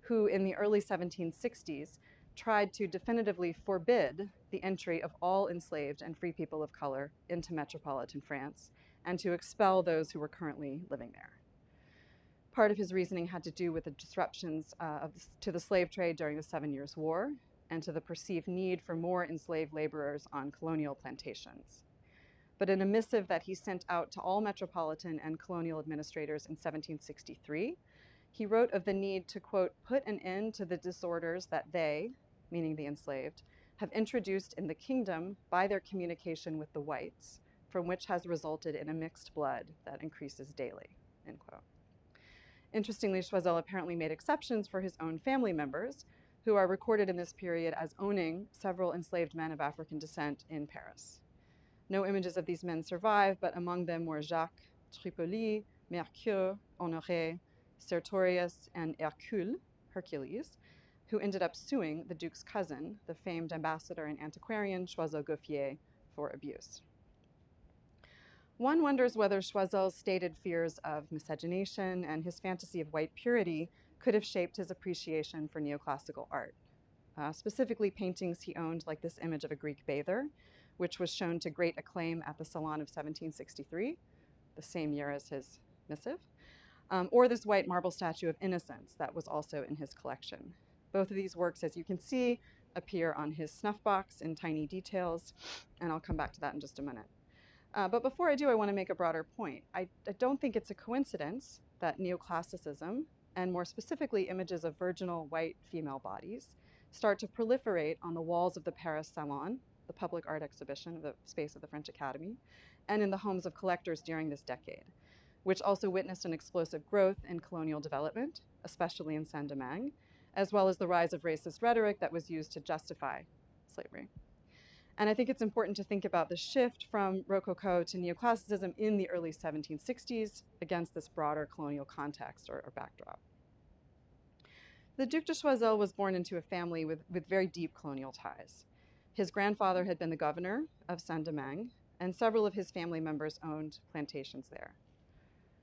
[SPEAKER 3] who in the early 1760s tried to definitively forbid the entry of all enslaved and free people of color into metropolitan France and to expel those who were currently living there. Part of his reasoning had to do with the disruptions to the slave trade during the 7 Years' War and to the perceived need for more enslaved laborers on colonial plantations. But in a missive that he sent out to all metropolitan and colonial administrators in 1763, he wrote of the need to, quote, put an end to the disorders that they, meaning the enslaved, have introduced in the kingdom by their communication with the whites, from which has resulted in a mixed blood that increases daily, end quote. Interestingly, Choiseul apparently made exceptions for his own family members, who are recorded in this period as owning several enslaved men of African descent in Paris. No images of these men survive, but among them were Jacques, Tripoli, Mercure, Honoré, Sertorius, and Hercules, who ended up suing the Duke's cousin, the famed ambassador and antiquarian Choiseul-Gouffier, for abuse. One wonders whether Choiseul's stated fears of miscegenation and his fantasy of white purity could have shaped his appreciation for neoclassical art. Specifically, paintings he owned like this image of a Greek bather, which was shown to great acclaim at the Salon of 1763, the same year as his missive, or this white marble statue of Innocence that was also in his collection. Both of these works, as you can see, appear on his snuff box in tiny details, and I'll come back to that in just a minute. But before I do, I want to make a broader point. I don't think it's a coincidence that neoclassicism, and more specifically images of virginal white female bodies, start to proliferate on the walls of the Paris Salon, the public art exhibition of the space of the French Academy, and in the homes of collectors during this decade, which also witnessed an explosive growth in colonial development, especially in Saint-Domingue, as well as the rise of racist rhetoric that was used to justify slavery. And I think it's important to think about the shift from Rococo to neoclassicism in the early 1760s against this broader colonial context or backdrop. The Duc de Choiseul was born into a family with very deep colonial ties. His grandfather had been the governor of Saint-Domingue, and several of his family members owned plantations there.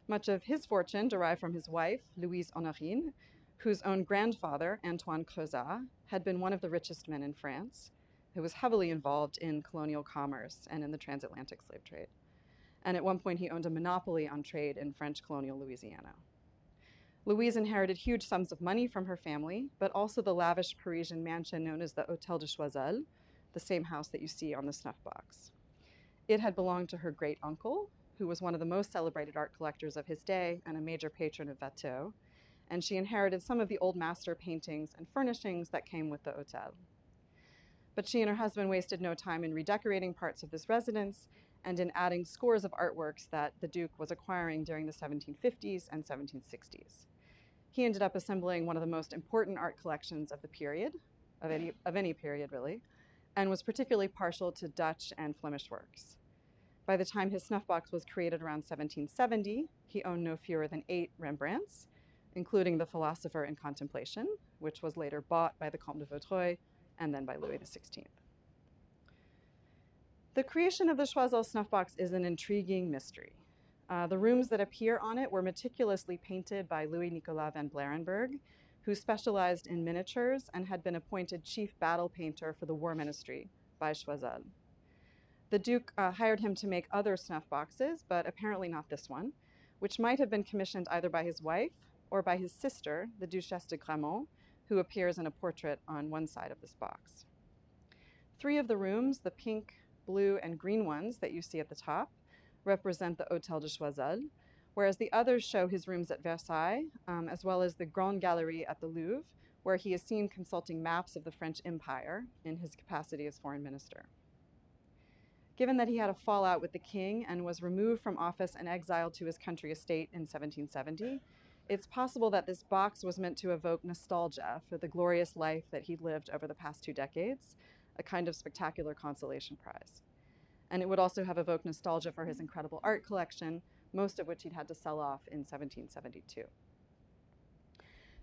[SPEAKER 3] Much of his fortune derived from his wife, Louise Honorine, whose own grandfather, Antoine Crozat, had been one of the richest men in France, who was heavily involved in colonial commerce and in the transatlantic slave trade. and at one point he owned a monopoly on trade in French colonial Louisiana. Louise inherited huge sums of money from her family, but also the lavish Parisian mansion known as the Hôtel de Choiseul, the same house that you see on the snuff box. It had belonged to her great uncle, who was one of the most celebrated art collectors of his day and a major patron of Watteau, and she inherited some of the old master paintings and furnishings that came with the hôtel. But she and her husband wasted no time in redecorating parts of this residence and in adding scores of artworks that the Duke was acquiring during the 1750s and 1760s. He ended up assembling one of the most important art collections of the period, of any period really, and was particularly partial to Dutch and Flemish works. By the time his snuff box was created around 1770, he owned no fewer than 8 Rembrandts, including The Philosopher in Contemplation, which was later bought by the Comte de Vaudreuil and then by Louis XVI. The creation of the Choiseul snuff box is an intriguing mystery. The rooms that appear on it were meticulously painted by Louis-Nicolas van Blarenberg, who specialized in miniatures and had been appointed chief battle painter for the war ministry by Choiseul. The Duke hired him to make other snuff boxes, but apparently not this one, which might have been commissioned either by his wife or by his sister, the Duchesse de Gramont, who appears in a portrait on one side of this box. 3 of the rooms, the pink, blue, and green ones that you see at the top, represent the Hôtel de Choiseul, whereas the others show his rooms at Versailles, as well as the Grande Galerie at the Louvre, where he is seen consulting maps of the French Empire in his capacity as foreign minister. Given that he had a fallout with the king and was removed from office and exiled to his country estate in 1770, it's possible that this box was meant to evoke nostalgia for the glorious life that he'd lived over the past 2 decades, a kind of spectacular consolation prize. And it would also have evoked nostalgia for his incredible art collection, most of which he'd had to sell off in 1772.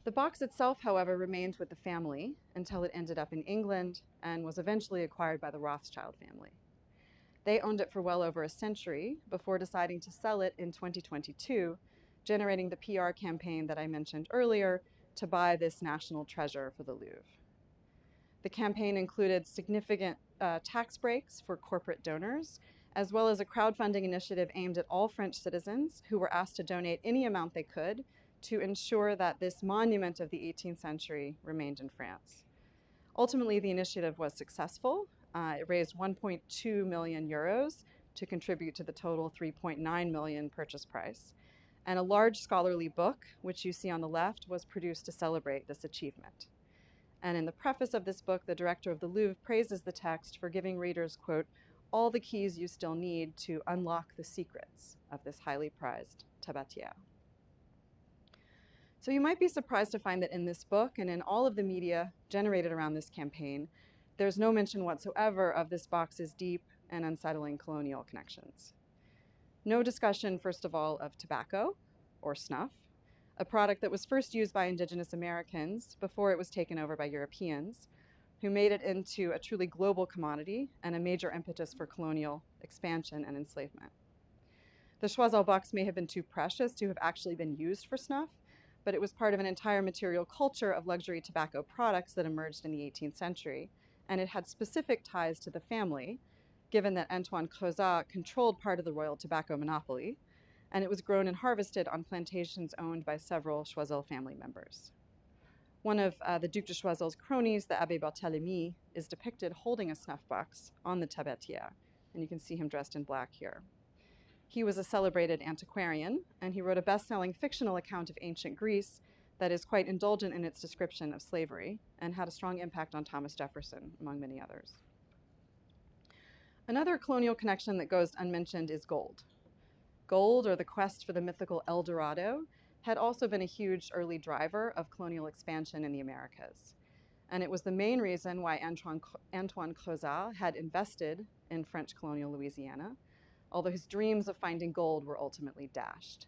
[SPEAKER 3] The box itself, however, remained with the family until it ended up in England and was eventually acquired by the Rothschild family. They owned it for well over a century before deciding to sell it in 2022, generating the PR campaign that I mentioned earlier to buy this national treasure for the Louvre. The campaign included significant tax breaks for corporate donors, as well as a crowdfunding initiative aimed at all French citizens who were asked to donate any amount they could to ensure that this monument of the 18th century remained in France. Ultimately, the initiative was successful. It raised 1.2 million euros to contribute to the total 3.9 million purchase price. And a large scholarly book, which you see on the left, was produced to celebrate this achievement. And in the preface of this book, the director of the Louvre praises the text for giving readers, quote, all the keys you still need to unlock the secrets of this highly prized tabatière. So you might be surprised to find that in this book and in all of the media generated around this campaign, there's no mention whatsoever of this box's deep and unsettling colonial connections. No discussion, first of all, of tobacco, or snuff, a product that was first used by indigenous Americans before it was taken over by Europeans, who made it into a truly global commodity and a major impetus for colonial expansion and enslavement. The Choiseul box may have been too precious to have actually been used for snuff, but it was part of an entire material culture of luxury tobacco products that emerged in the 18th century, and it had specific ties to the family, given that Antoine Crozat controlled part of the royal tobacco monopoly, and it was grown and harvested on plantations owned by several Choiseul family members. One of the Duc de Choiseul's cronies, the Abbé Barthélemy, is depicted holding a snuff box on the tabatière, and you can see him dressed in black here. He was a celebrated antiquarian, and he wrote a best-selling fictional account of ancient Greece that is quite indulgent in its description of slavery and had a strong impact on Thomas Jefferson, among many others. Another colonial connection that goes unmentioned is gold. Gold, or the quest for the mythical El Dorado, had also been a huge early driver of colonial expansion in the Americas. And it was the main reason why Antoine Crozat had invested in French colonial Louisiana, although his dreams of finding gold were ultimately dashed.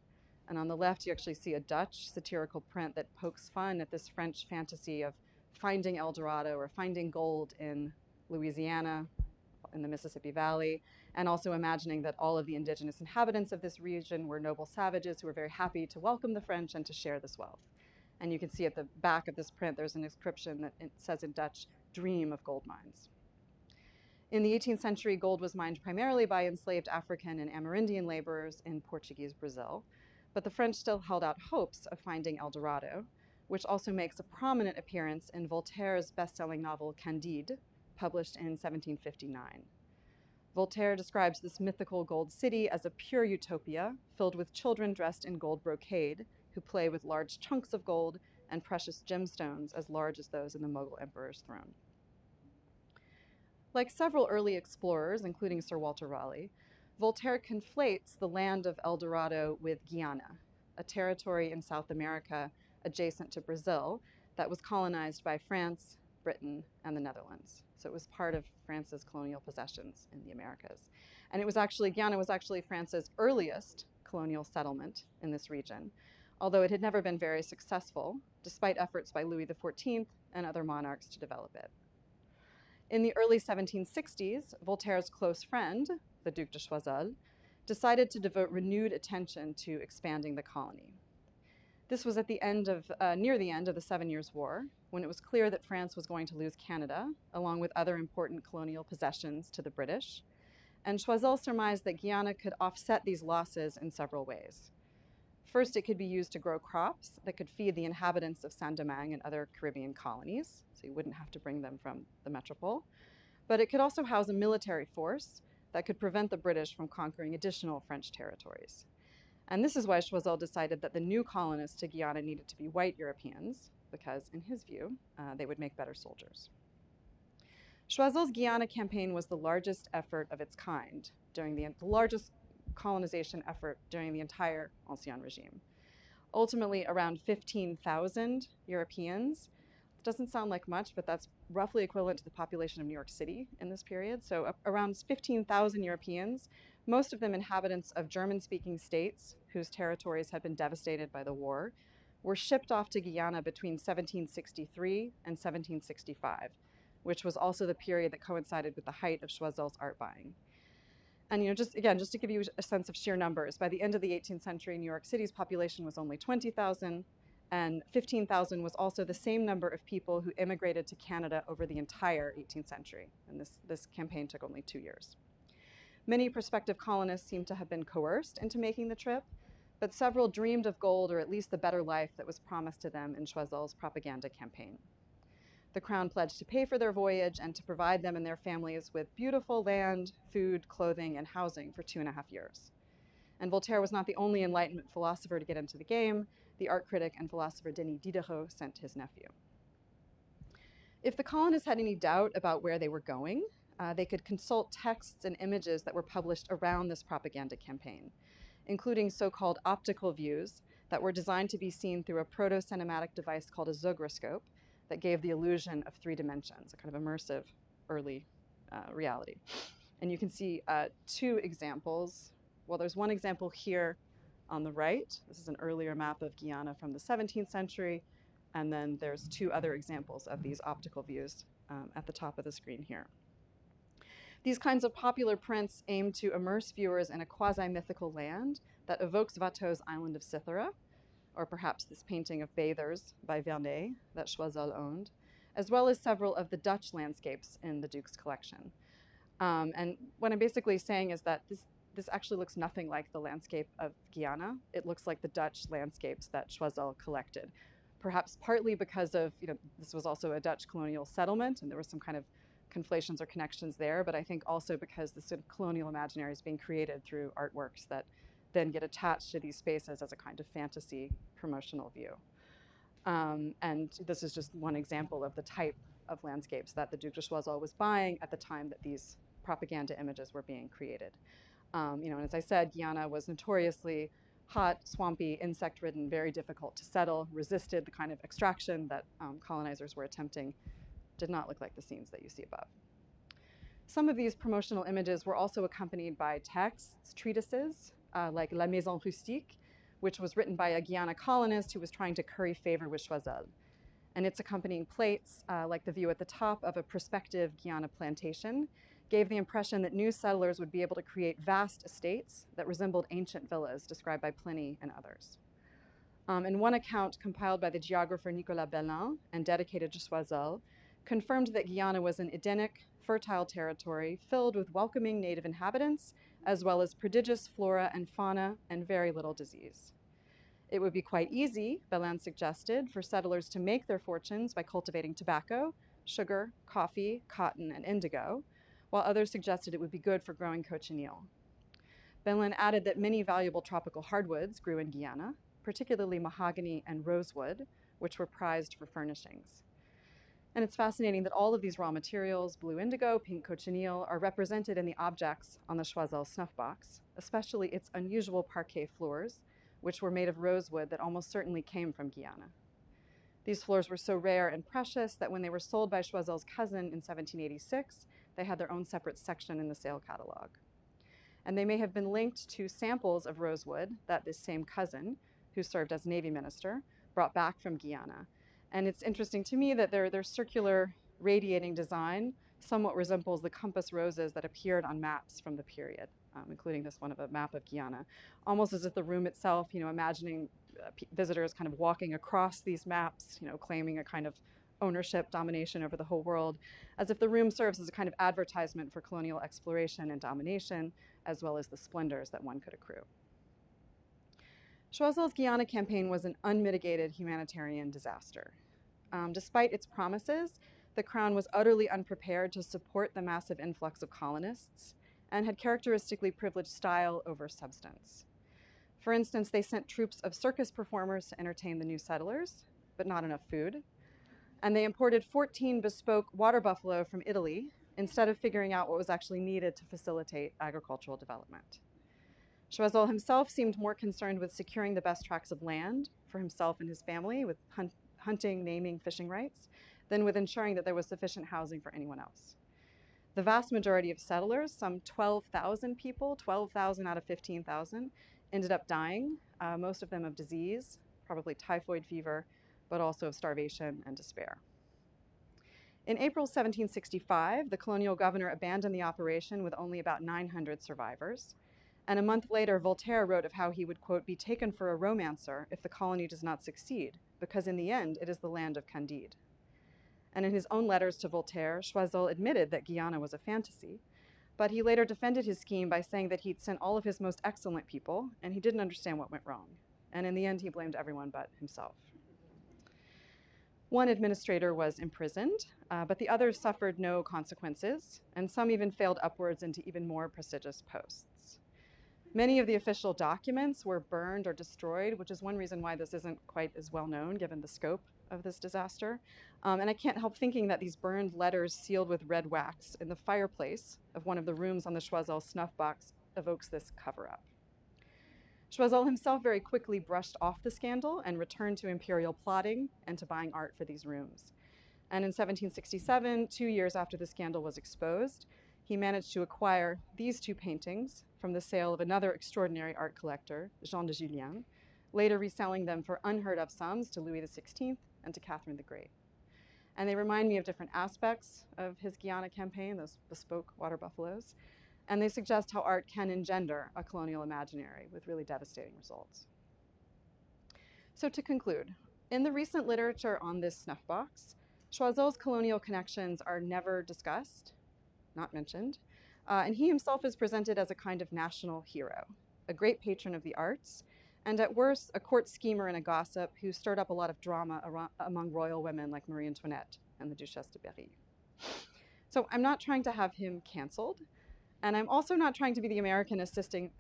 [SPEAKER 3] And on the left, you actually see a Dutch satirical print that pokes fun at this French fantasy of finding El Dorado or finding gold in Louisiana, in the Mississippi Valley, and also imagining that all of the indigenous inhabitants of this region were noble savages who were very happy to welcome the French and to share this wealth. And you can see at the back of this print, there's an inscription that it says in Dutch, "Dream of gold mines." In the 18th century, gold was mined primarily by enslaved African and Amerindian laborers in Portuguese Brazil, but the French still held out hopes of finding El Dorado, which also makes a prominent appearance in Voltaire's best-selling novel Candide, published in 1759. Voltaire describes this mythical gold city as a pure utopia, filled with children dressed in gold brocade, who play with large chunks of gold and precious gemstones as large as those in the Mughal emperor's throne. Like several early explorers, including Sir Walter Raleigh, Voltaire conflates the land of El Dorado with Guyana, a territory in South America adjacent to Brazil that was colonized by France, Britain, and the Netherlands. So it was part of France's colonial possessions in the Americas. And Guyana was actually France's earliest colonial settlement in this region, although it had never been very successful, despite efforts by Louis XIV and other monarchs to develop it. In the early 1760s, Voltaire's close friend, the Duc de Choiseul, decided to devote renewed attention to expanding the colony. This was at the end of, near the end of the 7 Years' War, when it was clear that France was going to lose Canada, along with other important colonial possessions, to the British. And Choiseul surmised that Guyana could offset these losses in several ways. First, it could be used to grow crops that could feed the inhabitants of Saint-Domingue and other Caribbean colonies, so you wouldn't have to bring them from the metropole. But it could also house a military force that could prevent the British from conquering additional French territories. And this is why Choiseul decided that the new colonists to Guyana needed to be white Europeans, because in his view, they would make better soldiers. Choiseul's Guyana campaign was the largest effort of its kind, the largest colonization effort during the entire Ancien regime. Ultimately, around 15,000 Europeans. It doesn't sound like much, but that's roughly equivalent to the population of New York City in this period. So around 15,000 Europeans, most of them inhabitants of German-speaking states whose territories had been devastated by the war, were shipped off to Guyana between 1763 and 1765, which was also the period that coincided with the height of Choiseul's art buying. And just to give you a sense of sheer numbers, by the end of the 18th century, New York City's population was only 20,000, and 15,000 was also the same number of people who immigrated to Canada over the entire 18th century. And this campaign took only 2 years. Many prospective colonists seem to have been coerced into making the trip, but several dreamed of gold, or at least the better life that was promised to them in Choiseul's propaganda campaign. The Crown pledged to pay for their voyage and to provide them and their families with beautiful land, food, clothing, and housing for 2.5 years. And Voltaire was not the only Enlightenment philosopher to get into the game. The art critic and philosopher Denis Diderot sent his nephew. If the colonists had any doubt about where they were going, they could consult texts and images that were published around this propaganda campaign, including so-called optical views that were designed to be seen through a proto-cinematic device called a zogroscope that gave the illusion of 3 dimensions, a kind of immersive early reality. And you can see 2 examples. Well, there's one example here on the right. This is an earlier map of Guyana from the 17th century. And then there's 2 other examples of these optical views at the top of the screen here. These kinds of popular prints aim to immerse viewers in a quasi-mythical land that evokes Watteau's Island of Cythera, or perhaps this painting of Bathers by Vernet that Choiseul owned, as well as several of the Dutch landscapes in the Duke's collection. And what I'm basically saying is that this actually looks nothing like the landscape of Guyana. It looks like the Dutch landscapes that Choiseul collected, perhaps partly because of, this was also a Dutch colonial settlement, and there was some kind of conflations or connections there, but I think also because the sort of colonial imaginary is being created through artworks that then get attached to these spaces as a kind of fantasy promotional view. And this is just one example of the type of landscapes that the Duc de Choiseul was buying at the time that these propaganda images were being created. And as I said, Guyana was notoriously hot, swampy, insect-ridden, very difficult to settle, resisted the kind of extraction that colonizers were attempting. Did not look like the scenes that you see above. Some of these promotional images were also accompanied by texts, treatises, like La Maison Rustique, which was written by a Guyana colonist who was trying to curry favor with Choiseul. And its accompanying plates, like the view at the top of a prospective Guyana plantation, gave the impression that new settlers would be able to create vast estates that resembled ancient villas described by Pliny and others. In one account compiled by the geographer Nicolas Bellin and dedicated to Choiseul, confirmed that Guyana was an Edenic, fertile territory filled with welcoming native inhabitants, as well as prodigious flora and fauna and very little disease. It would be quite easy, Belin suggested, for settlers to make their fortunes by cultivating tobacco, sugar, coffee, cotton, and indigo, while others suggested it would be good for growing cochineal. Belin added that many valuable tropical hardwoods grew in Guyana, particularly mahogany and rosewood, which were prized for furnishings. And it's fascinating that all of these raw materials, blue indigo, pink cochineal, are represented in the objects on the Choiseul snuff box, especially its unusual parquet floors, which were made of rosewood that almost certainly came from Guyana. These floors were so rare and precious that when they were sold by Choiseul's cousin in 1786, they had their own separate section in the sale catalog. And they may have been linked to samples of rosewood that this same cousin, who served as Navy minister, brought back from Guyana. And it's interesting to me that their circular radiating design somewhat resembles the compass roses that appeared on maps from the period, including this one of a map of Guyana, almost as if the room itself, imagining visitors kind of walking across these maps, claiming a kind of ownership, domination over the whole world, as if the room serves as a kind of advertisement for colonial exploration and domination, as well as the splendors that one could accrue. Choiseul's Guyana campaign was an unmitigated humanitarian disaster. Despite its promises, the Crown was utterly unprepared to support the massive influx of colonists and had characteristically privileged style over substance. For instance, they sent troops of circus performers to entertain the new settlers, but not enough food. And they imported 14 bespoke water buffalo from Italy instead of figuring out what was actually needed to facilitate agricultural development. Choiseul himself seemed more concerned with securing the best tracts of land for himself and his family with hunting, naming, fishing rights, than with ensuring that there was sufficient housing for anyone else. The vast majority of settlers, some 12,000 people, 12,000 out of 15,000, ended up dying, most of them of disease, probably typhoid fever, but also of starvation and despair. In April 1765, the colonial governor abandoned the operation with only about 900 survivors. And a month later, Voltaire wrote of how he would, quote, be taken for a romancer if the colony does not succeed, because in the end, it is the land of Candide. And in his own letters to Voltaire, Choiseul admitted that Guyana was a fantasy, but he later defended his scheme by saying that he'd sent all of his most excellent people, and he didn't understand what went wrong. And in the end, he blamed everyone but himself. One administrator was imprisoned, but the others suffered no consequences, and some even failed upwards into even more prestigious posts. Many of the official documents were burned or destroyed, which is one reason why this isn't quite as well known given the scope of this disaster. And I can't help thinking that these burned letters sealed with red wax in the fireplace of one of the rooms on the Choiseul snuff box evokes this cover-up. Choiseul himself very quickly brushed off the scandal and returned to imperial plotting and to buying art for these rooms. And in 1767, 2 years after the scandal was exposed, he managed to acquire these two paintings from the sale of another extraordinary art collector, Jean de Julien, later reselling them for unheard of sums to Louis XVI and to Catherine the Great. And they remind me of different aspects of his Guyana campaign, those bespoke water buffaloes, and they suggest how art can engender a colonial imaginary with really devastating results. So to conclude, in the recent literature on this snuff box, Choiseul's colonial connections are never discussed, not mentioned, and he himself is presented as a kind of national hero, a great patron of the arts, and at worst, a court schemer and a gossip who stirred up a lot of drama among royal women like Marie Antoinette and the Duchesse de Berry. So I'm not trying to have him canceled, and I'm also not trying to be the American insisting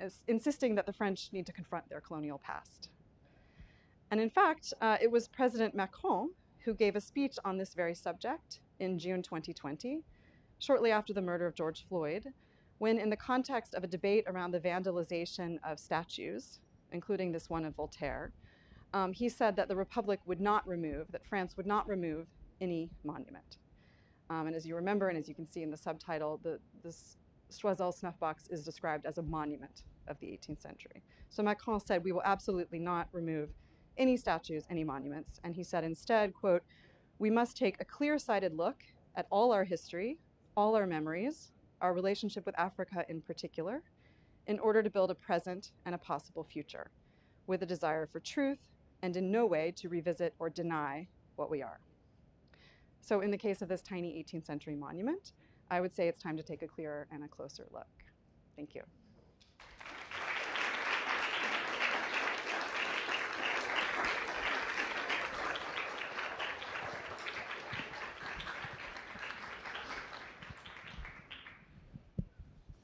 [SPEAKER 3] that the French need to confront their colonial past. And in fact, it was President Macron who gave a speech on this very subject in June 2020, shortly after the murder of George Floyd, when in the context of a debate around the vandalization of statues, including this one of Voltaire, he said that the Republic would not remove, that France would not remove any monument. And as you remember, and as you can see in the subtitle, this Choiseul snuff box is described as a monument of the 18th century. So Macron said, we will absolutely not remove any statues, any monuments. And he said instead, quote, we must take a clear-sighted look at all our history, all our memories, our relationship with Africa in particular, in order to build a present and a possible future, with a desire for truth and in no way to revisit or deny what we are. So in the case of this tiny 18th century monument, I would say it's time to take a clearer and a closer look. Thank you.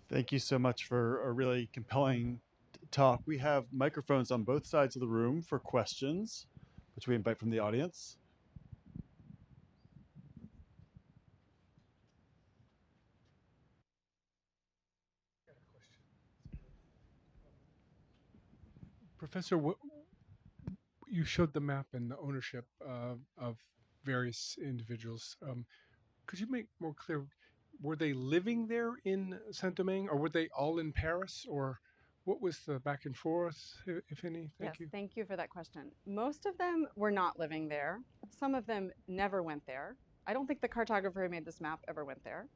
[SPEAKER 1] Thank you so much for a really compelling talk. We have microphones on both sides of the room for questions, which we invite from the audience.
[SPEAKER 4] Professor, you showed the map and the ownership of various individuals. Could you make more clear, were they living there in Saint-Domingue, or were they all in Paris, or what was the back and forth, if any? Thank you.
[SPEAKER 3] Thank you for that question. Most of them were not living there. Some of them never went there. I don't think the cartographer who made this map ever went there.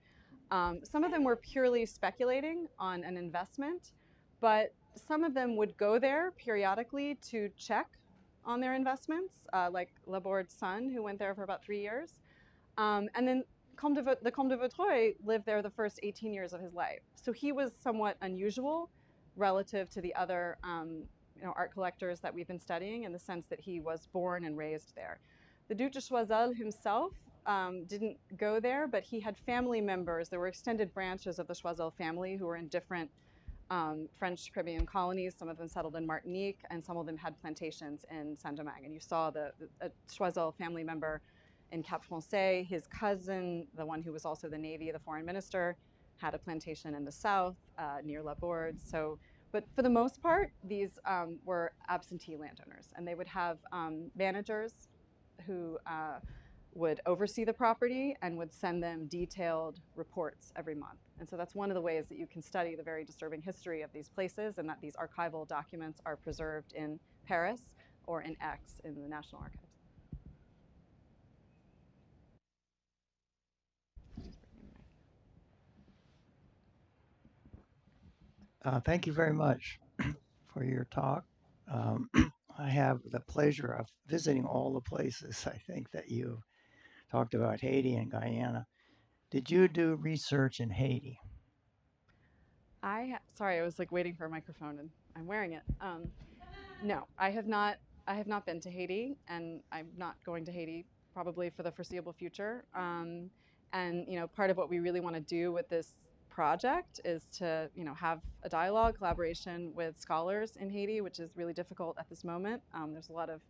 [SPEAKER 3] Some of them were purely speculating on an investment, but some of them would go there periodically to check on their investments, like Laborde's son, who went there for about 3 years. And then the Comte de Vaudreuil lived there the first 18 years of his life. So he was somewhat unusual relative to the other art collectors that we've been studying, in the sense that he was born and raised there. The Duc de Choiseul himself didn't go there, but he had family members. There were extended branches of the Choiseul family who were in different French Caribbean colonies. Some of them settled in Martinique, and some of them had plantations in Saint-Domingue. And you saw the Choiseul family member in Cap Français. His cousin, the one who was also the Navy, the foreign minister, had a plantation in the south near Laborde. So, but for the most part, these were absentee landowners, and they would have managers who would oversee the property and would send them detailed reports every month. And so that's one of the ways that you can study the very disturbing history of these places, and that these archival documents are preserved in Paris or in Aix in the National Archives.
[SPEAKER 5] Thank you very much for your talk. I have the pleasure of visiting all the places I think that you talked about, Haiti and Guyana. Did you do research in Haiti?
[SPEAKER 3] Sorry, I was like waiting for a microphone and I'm wearing it. No, I have not. I have not been to Haiti, and I'm not going to Haiti probably for the foreseeable future. And part of what we really want to do with this project is to have a dialogue, collaboration with scholars in Haiti, which is really difficult at this moment. There's a lot of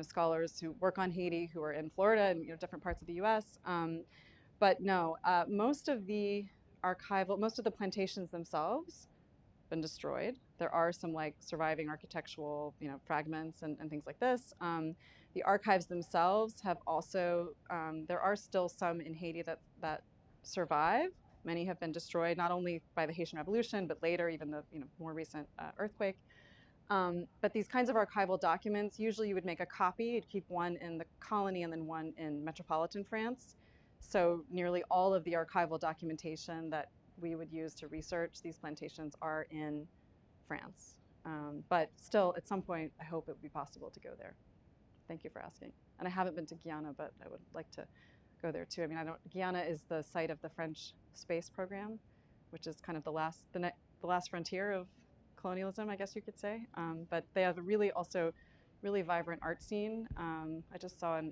[SPEAKER 3] scholars who work on Haiti who are in Florida and different parts of the U.S. But no, most of the plantations themselves been destroyed. There are some like surviving architectural fragments and things like this. The archives themselves have also, there are still some in Haiti that survive. Many have been destroyed, not only by the Haitian Revolution, but later, even the more recent earthquake. But these kinds of archival documents, usually you would make a copy, you'd keep one in the colony and then one in metropolitan France. So nearly all of the archival documentation that we would use to research these plantations are in France. But still, at some point, I hope it would be possible to go there. Thank you for asking. And I haven't been to Guyana, but I would like to go there too. I mean, Guyana is the site of the French space program, which is kind of the last frontier of colonialism, I guess you could say. But they have a really vibrant art scene. I just saw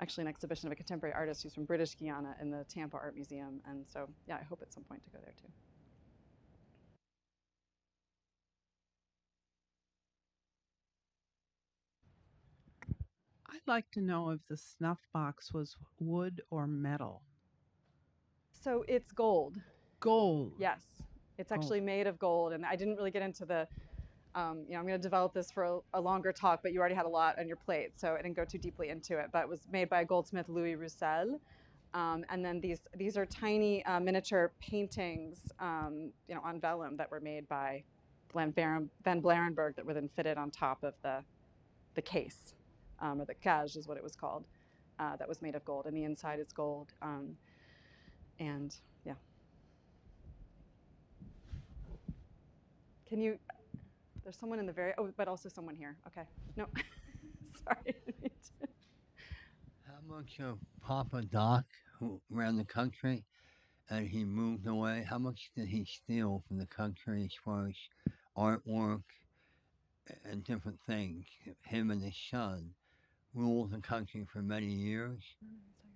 [SPEAKER 3] actually an exhibition of a contemporary artist who's from British Guiana in the Tampa Art Museum. And so, yeah, I hope at some point to go there too.
[SPEAKER 6] I'd like to know if the snuff box was wood or metal.
[SPEAKER 3] So it's gold.
[SPEAKER 6] Gold.
[SPEAKER 3] Yes. It's actually made of gold. And I didn't really get into the, I'm going to develop this for a longer talk, but you already had a lot on your plate, so I didn't go too deeply into it. But it was made by goldsmith Louis Roussel. And then these are tiny miniature paintings, on vellum that were made by Van Blarenberg that were then fitted on top of the case, or the cage is what it was called, that was made of gold. And the inside is gold. And yeah. There's someone in the but also someone here. Okay. No, sorry.
[SPEAKER 7] much of Papa Doc, who ran the country, and he moved away, how much did he steal from the country as far as artwork and different things? Him and his son ruled the country for many years,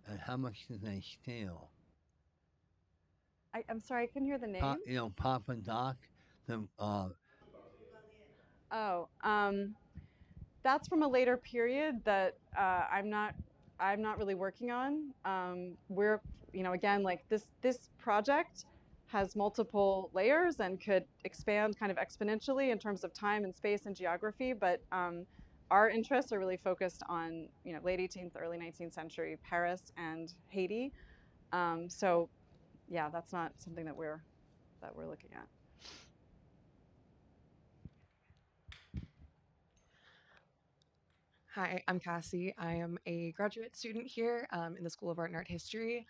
[SPEAKER 7] and how much did they steal?
[SPEAKER 3] I'm sorry, I couldn't hear the name.
[SPEAKER 7] Papa Doc, the
[SPEAKER 3] Oh, that's from a later period that I'm not really working on. We're, again, like this project has multiple layers and could expand kind of exponentially in terms of time and space and geography, but our interests are really focused on, late 18th, early 19th century Paris and Haiti. So yeah, that's not something that we're looking at.
[SPEAKER 8] Hi, I'm Cassie. I am a graduate student here in the School of Art and Art History.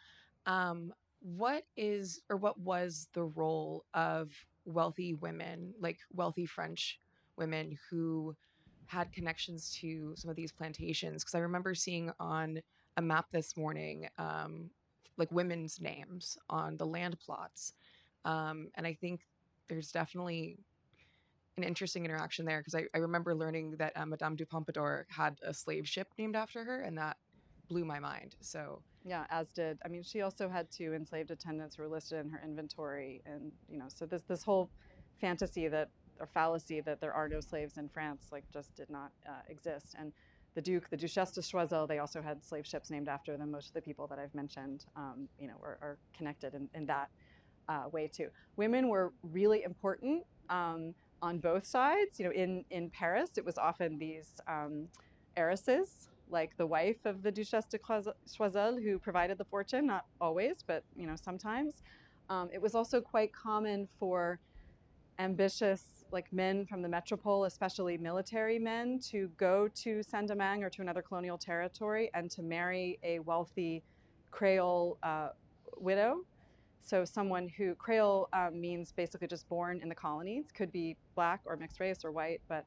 [SPEAKER 8] What was the role of wealthy women, like wealthy French women who had connections to some of these plantations? Because I remember seeing on a map this morning, like women's names on the land plots. And I think there's definitely an interesting interaction there because I remember learning that Madame du Pompadour had a slave ship named after her, and that blew my mind. So
[SPEAKER 3] yeah, as did, I mean, she also had 2 enslaved attendants who were listed in her inventory, and so this whole fantasy that or fallacy that there are no slaves in France like just did not exist. And the Duchesse de Choiseul, they also had slave ships named after them. Most of the people that I've mentioned, are connected in that way too. Women were really important on both sides. In Paris, it was often these heiresses, like the wife of the Duchesse de Choiseul, who provided the fortune. Not always, but sometimes. It was also quite common for ambitious men from the metropole, especially military men, to go to Saint-Domingue or to another colonial territory and to marry a wealthy Creole widow. So someone who, Creole means basically just born in the colonies, could be black or mixed race or white, but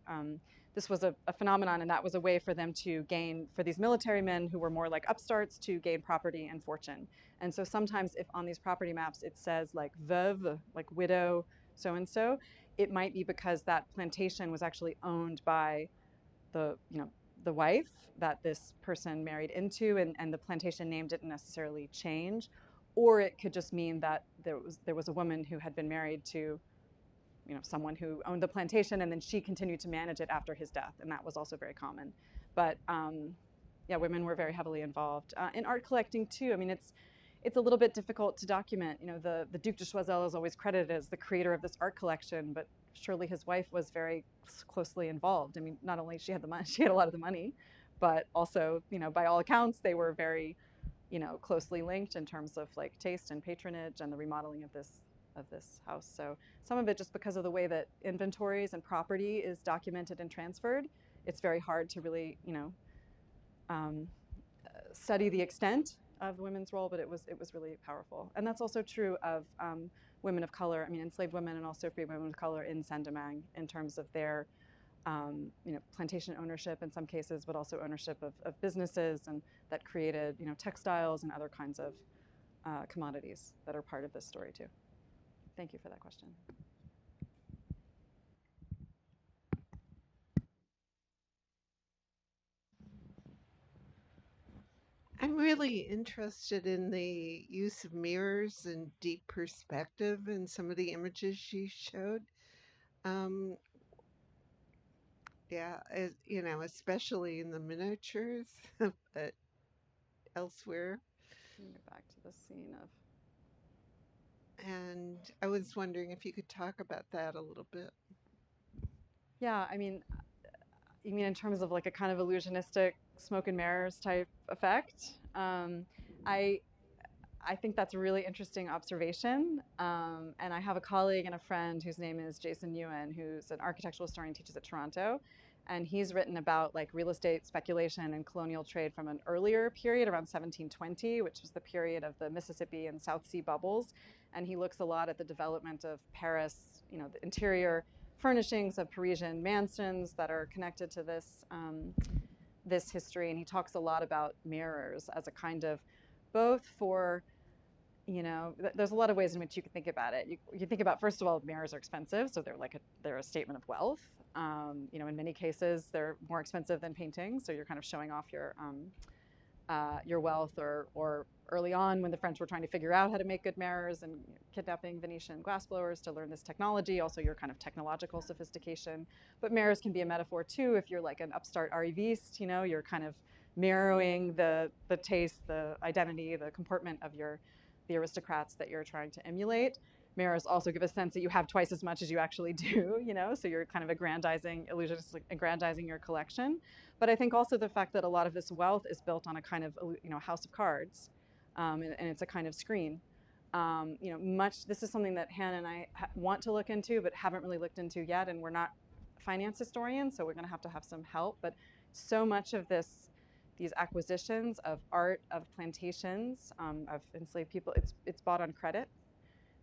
[SPEAKER 3] this was a phenomenon, and that was a way for them to gain, for these military men who were more like upstarts, to gain property and fortune. And so sometimes if on these property maps it says like veuve, like widow, so-and-so, it might be because that plantation was actually owned by the wife that this person married into, and the plantation name didn't necessarily change. Or it could just mean that there was a woman who had been married to someone who owned the plantation, and then she continued to manage it after his death, and that was also very common. But yeah, women were very heavily involved in art collecting too. I mean, it's a little bit difficult to document. The Duc de Choiseul is always credited as the creator of this art collection, but surely his wife was very closely involved. I mean, not only she had the money, she had a lot of the money, but also by all accounts they were very closely linked in terms of taste and patronage and the remodeling of this house. So some of it just because of the way that inventories and property is documented and transferred, it's very hard to really study the extent of women's role, but it was really powerful. And that's also true of women of color. I mean, enslaved women and also free women of color in Saint-Domingue in terms of their plantation ownership in some cases, but also ownership of businesses, and that created textiles and other kinds of commodities that are part of this story too. Thank you for that question.
[SPEAKER 9] I'm really interested in the use of mirrors and deep perspective in some of the images you showed. Yeah, especially in the miniatures, but elsewhere.
[SPEAKER 3] Get back to the scene of.
[SPEAKER 9] And I was wondering if you could talk about that a little bit.
[SPEAKER 3] Yeah, I mean, you mean in terms of a kind of illusionistic smoke and mirrors type effect? I think that's a really interesting observation. And I have a colleague and a friend whose name is Jason Ewan, who's an architectural historian, teaches at Toronto. And he's written about real estate speculation and colonial trade from an earlier period, around 1720, which was the period of the Mississippi and South Sea bubbles. And he looks a lot at the development of Paris, the interior furnishings of Parisian mansions that are connected to this history, and he talks a lot about mirrors as a kind of both for, there's a lot of ways in which you can think about it. You think about, first of all, mirrors are expensive, so they're a statement of wealth. In many cases, they're more expensive than paintings, so you're kind of showing off your wealth, or early on when the French were trying to figure out how to make good mirrors and kidnapping Venetian glassblowers to learn this technology, also your kind of technological sophistication. But mirrors can be a metaphor too if you're like an upstart arriviste, you're kind of mirroring the taste, the identity, the comportment of the aristocrats that you're trying to emulate. Mirrors also give a sense that you have twice as much as you actually do, so you're kind of aggrandizing your collection. But I think also the fact that a lot of this wealth is built on a kind of, house of cards, and it's a kind of screen. This is something that Hannah and I want to look into, but haven't really looked into yet, and we're not finance historians, so we're going to have some help. But so much of these acquisitions of art, of plantations, of enslaved people, it's bought on credit.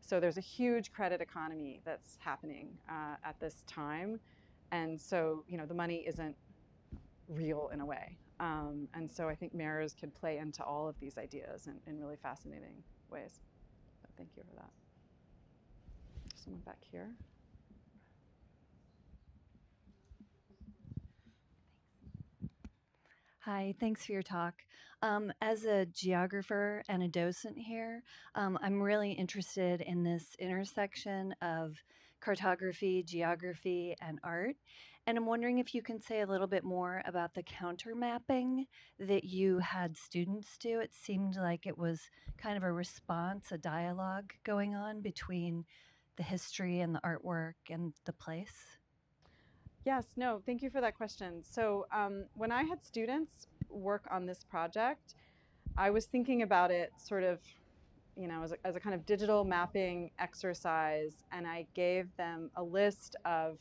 [SPEAKER 3] So there's a huge credit economy that's happening at this time. And so, the money isn't real in a way. And so I think mirrors can play into all of these ideas in really fascinating ways. So thank you for that. Someone back here.
[SPEAKER 10] Hi, thanks for your talk. As a geographer and a docent here, I'm really interested in this intersection of cartography, geography, and art. And I'm wondering if you can say a little bit more about the counter mapping that you had students do. It seemed like it was kind of a response, a dialogue going on between the history and the artwork and the place.
[SPEAKER 3] Yes, no, thank you for that question. So when I had students work on this project, I was thinking about it sort of, as a kind of digital mapping exercise, and I gave them a list of,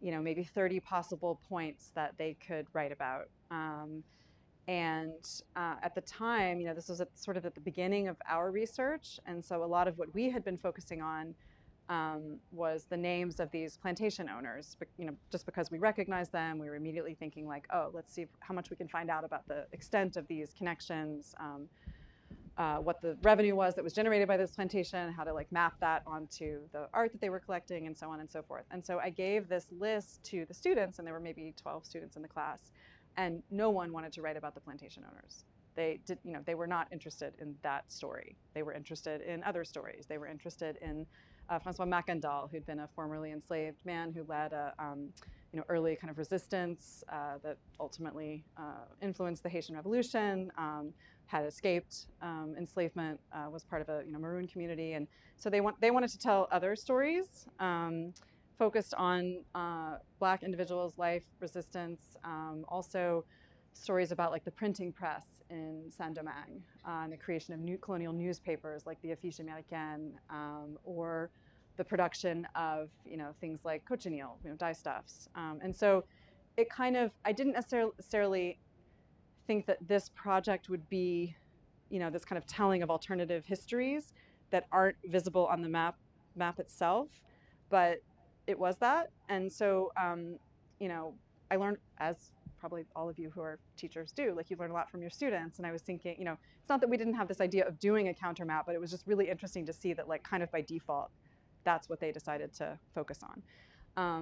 [SPEAKER 3] maybe 30 possible points that they could write about. At the time, this was sort of at the beginning of our research, and so a lot of what we had been focusing on was the names of these plantation owners. But, just because we recognized them, we were immediately thinking like, oh, let's see how much we can find out about the extent of these connections, what the revenue was that was generated by this plantation, how to like map that onto the art that they were collecting, and so on and so forth. And so I gave this list to the students, and there were maybe 12 students in the class, and no one wanted to write about the plantation owners. They were not interested in that story. They were interested in other stories. They were interested in Francois Mackandal, who'd been a formerly enslaved man who led a early kind of resistance that ultimately influenced the Haitian Revolution, had escaped enslavement, was part of a Maroon community, and so they wanted to tell other stories focused on Black individuals' life, resistance, also stories about like the printing press in Saint-Domingue, and the creation of new colonial newspapers like the Affiche Américaine, or the production of things like cochineal, dyestuffs. And so it kind of, I didn't necessarily think that this project would be, this kind of telling of alternative histories that aren't visible on the map itself, but it was that. And so, I learned, as probably all of you who are teachers do, like you learn a lot from your students. And I was thinking, it's not that we didn't have this idea of doing a counter map, but it was just really interesting to see that like kind of by default, that's what they decided to focus on.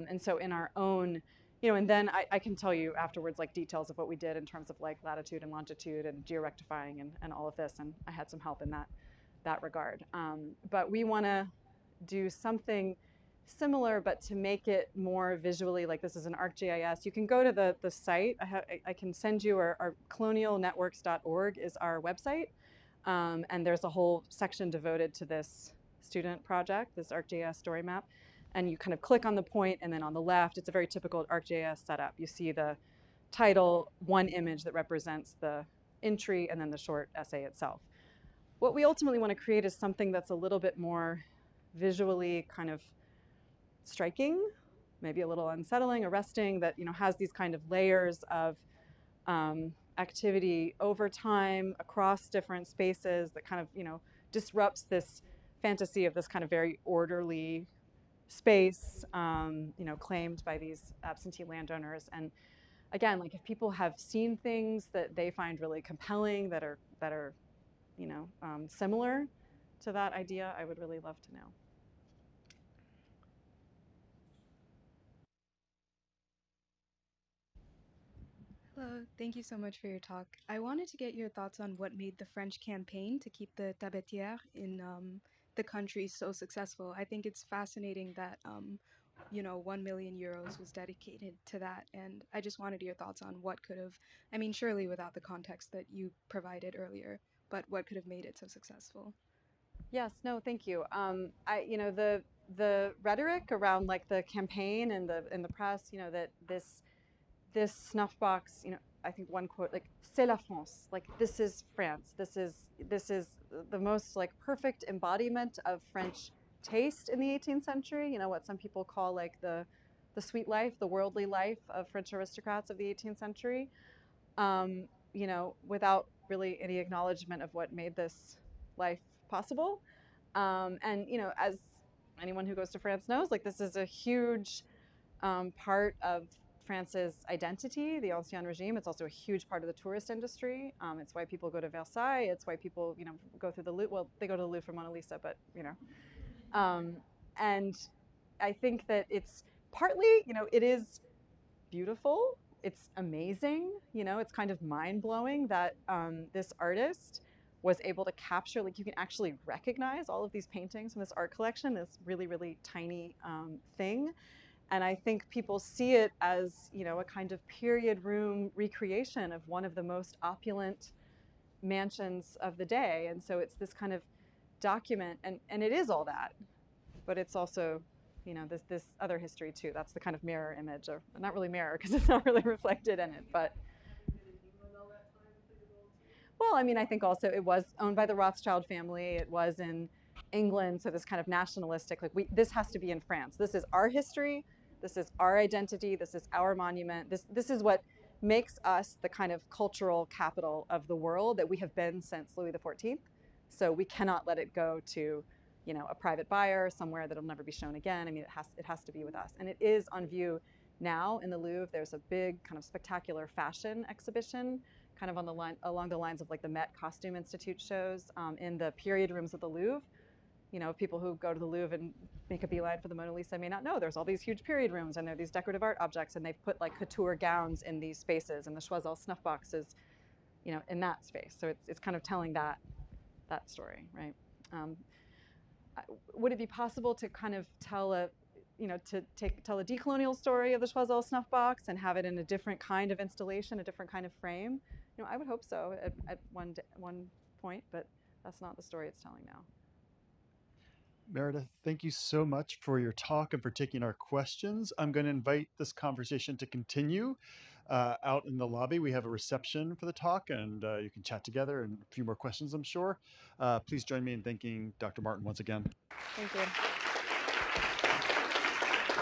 [SPEAKER 3] And so in our own, and then I can tell you afterwards like details of what we did in terms of like latitude and longitude and georectifying and all of this, and I had some help in that regard. But we want to do something similar, but to make it more visually, like this is an ArcGIS. You can go to the site. I can send you our colonialnetworks.org is our website, and there's a whole section devoted to this student project, this ArcGIS story map. And you kind of click on the point, and then on the left, it's a very typical ArcGIS setup. You see the title, one image that represents the entry, and then the short essay itself. What we ultimately want to create is something that's a little bit more visually kind of striking, maybe a little unsettling, arresting, that has these kind of layers of activity over time across different spaces that kind of disrupts this fantasy of this kind of very orderly space, claimed by these absentee landowners. And again, like if people have seen things that they find really compelling that are similar to that idea, I would really love to know.
[SPEAKER 11] Hello, thank you so much for your talk. I wanted to get your thoughts on what made the French campaign to keep the tabatière in the country so successful. I think it's fascinating that 1 million euros was dedicated to that, and I just wanted your thoughts on what could have, I mean, surely without the context that you provided earlier, but what could have made it so successful.
[SPEAKER 3] Yes, no, thank you. The rhetoric around like the campaign and the press, that this snuff box, I think one quote like "C'est la France," like this is France. This is the most like perfect embodiment of French taste in the 18th century. What some people call like the sweet life, the worldly life of French aristocrats of the 18th century. Without really any acknowledgement of what made this life possible. And as anyone who goes to France knows, like this is a huge part of France's identity, the Ancien Regime. It's also a huge part of the tourist industry. It's why people go to Versailles. It's why people, go through the Louvre. Well, they go to the Louvre for Mona Lisa, but and I think that it's partly, it is beautiful. It's amazing. It's kind of mind blowing that this artist was able to capture, like you can actually recognize all of these paintings from this art collection, this really, really tiny thing. And I think people see it as, a kind of period room recreation of one of the most opulent mansions of the day. And so it's this kind of document, and it is all that, but it's also, this other history too. That's the kind of mirror image, or not really mirror because it's not really reflected in it, but. Well, I mean, I think also it was owned by the Rothschild family. It was in England, so this kind of nationalistic, like this has to be in France. This is our history. This is our identity. This is our monument. This is what makes us the kind of cultural capital of the world that we have been since Louis XIV. So we cannot let it go to, a private buyer somewhere that'll never be shown again. I mean, it has to be with us, and it is on view now in the Louvre. There's a big kind of spectacular fashion exhibition, kind of along the lines of like the Met Costume Institute shows in the period rooms of the Louvre. People who go to the Louvre and make a beeline for the Mona Lisa may not know there's all these huge period rooms and there are these decorative art objects, and they've put like couture gowns in these spaces, and the Choiseul snuff boxes, in that space. So it's kind of telling that story, right? Would it be possible to kind of tell a tell a decolonial story of the Choiseul snuff box and have it in a different kind of installation, a different kind of frame? I would hope so at one point, but that's not the story it's telling now.
[SPEAKER 1] Meredith, thank you so much for your talk and for taking our questions. I'm going to invite this conversation to continue out in the lobby. We have a reception for the talk, and you can chat together and a few more questions, I'm sure. Please join me in thanking Dr. Martin once again.
[SPEAKER 3] Thank you.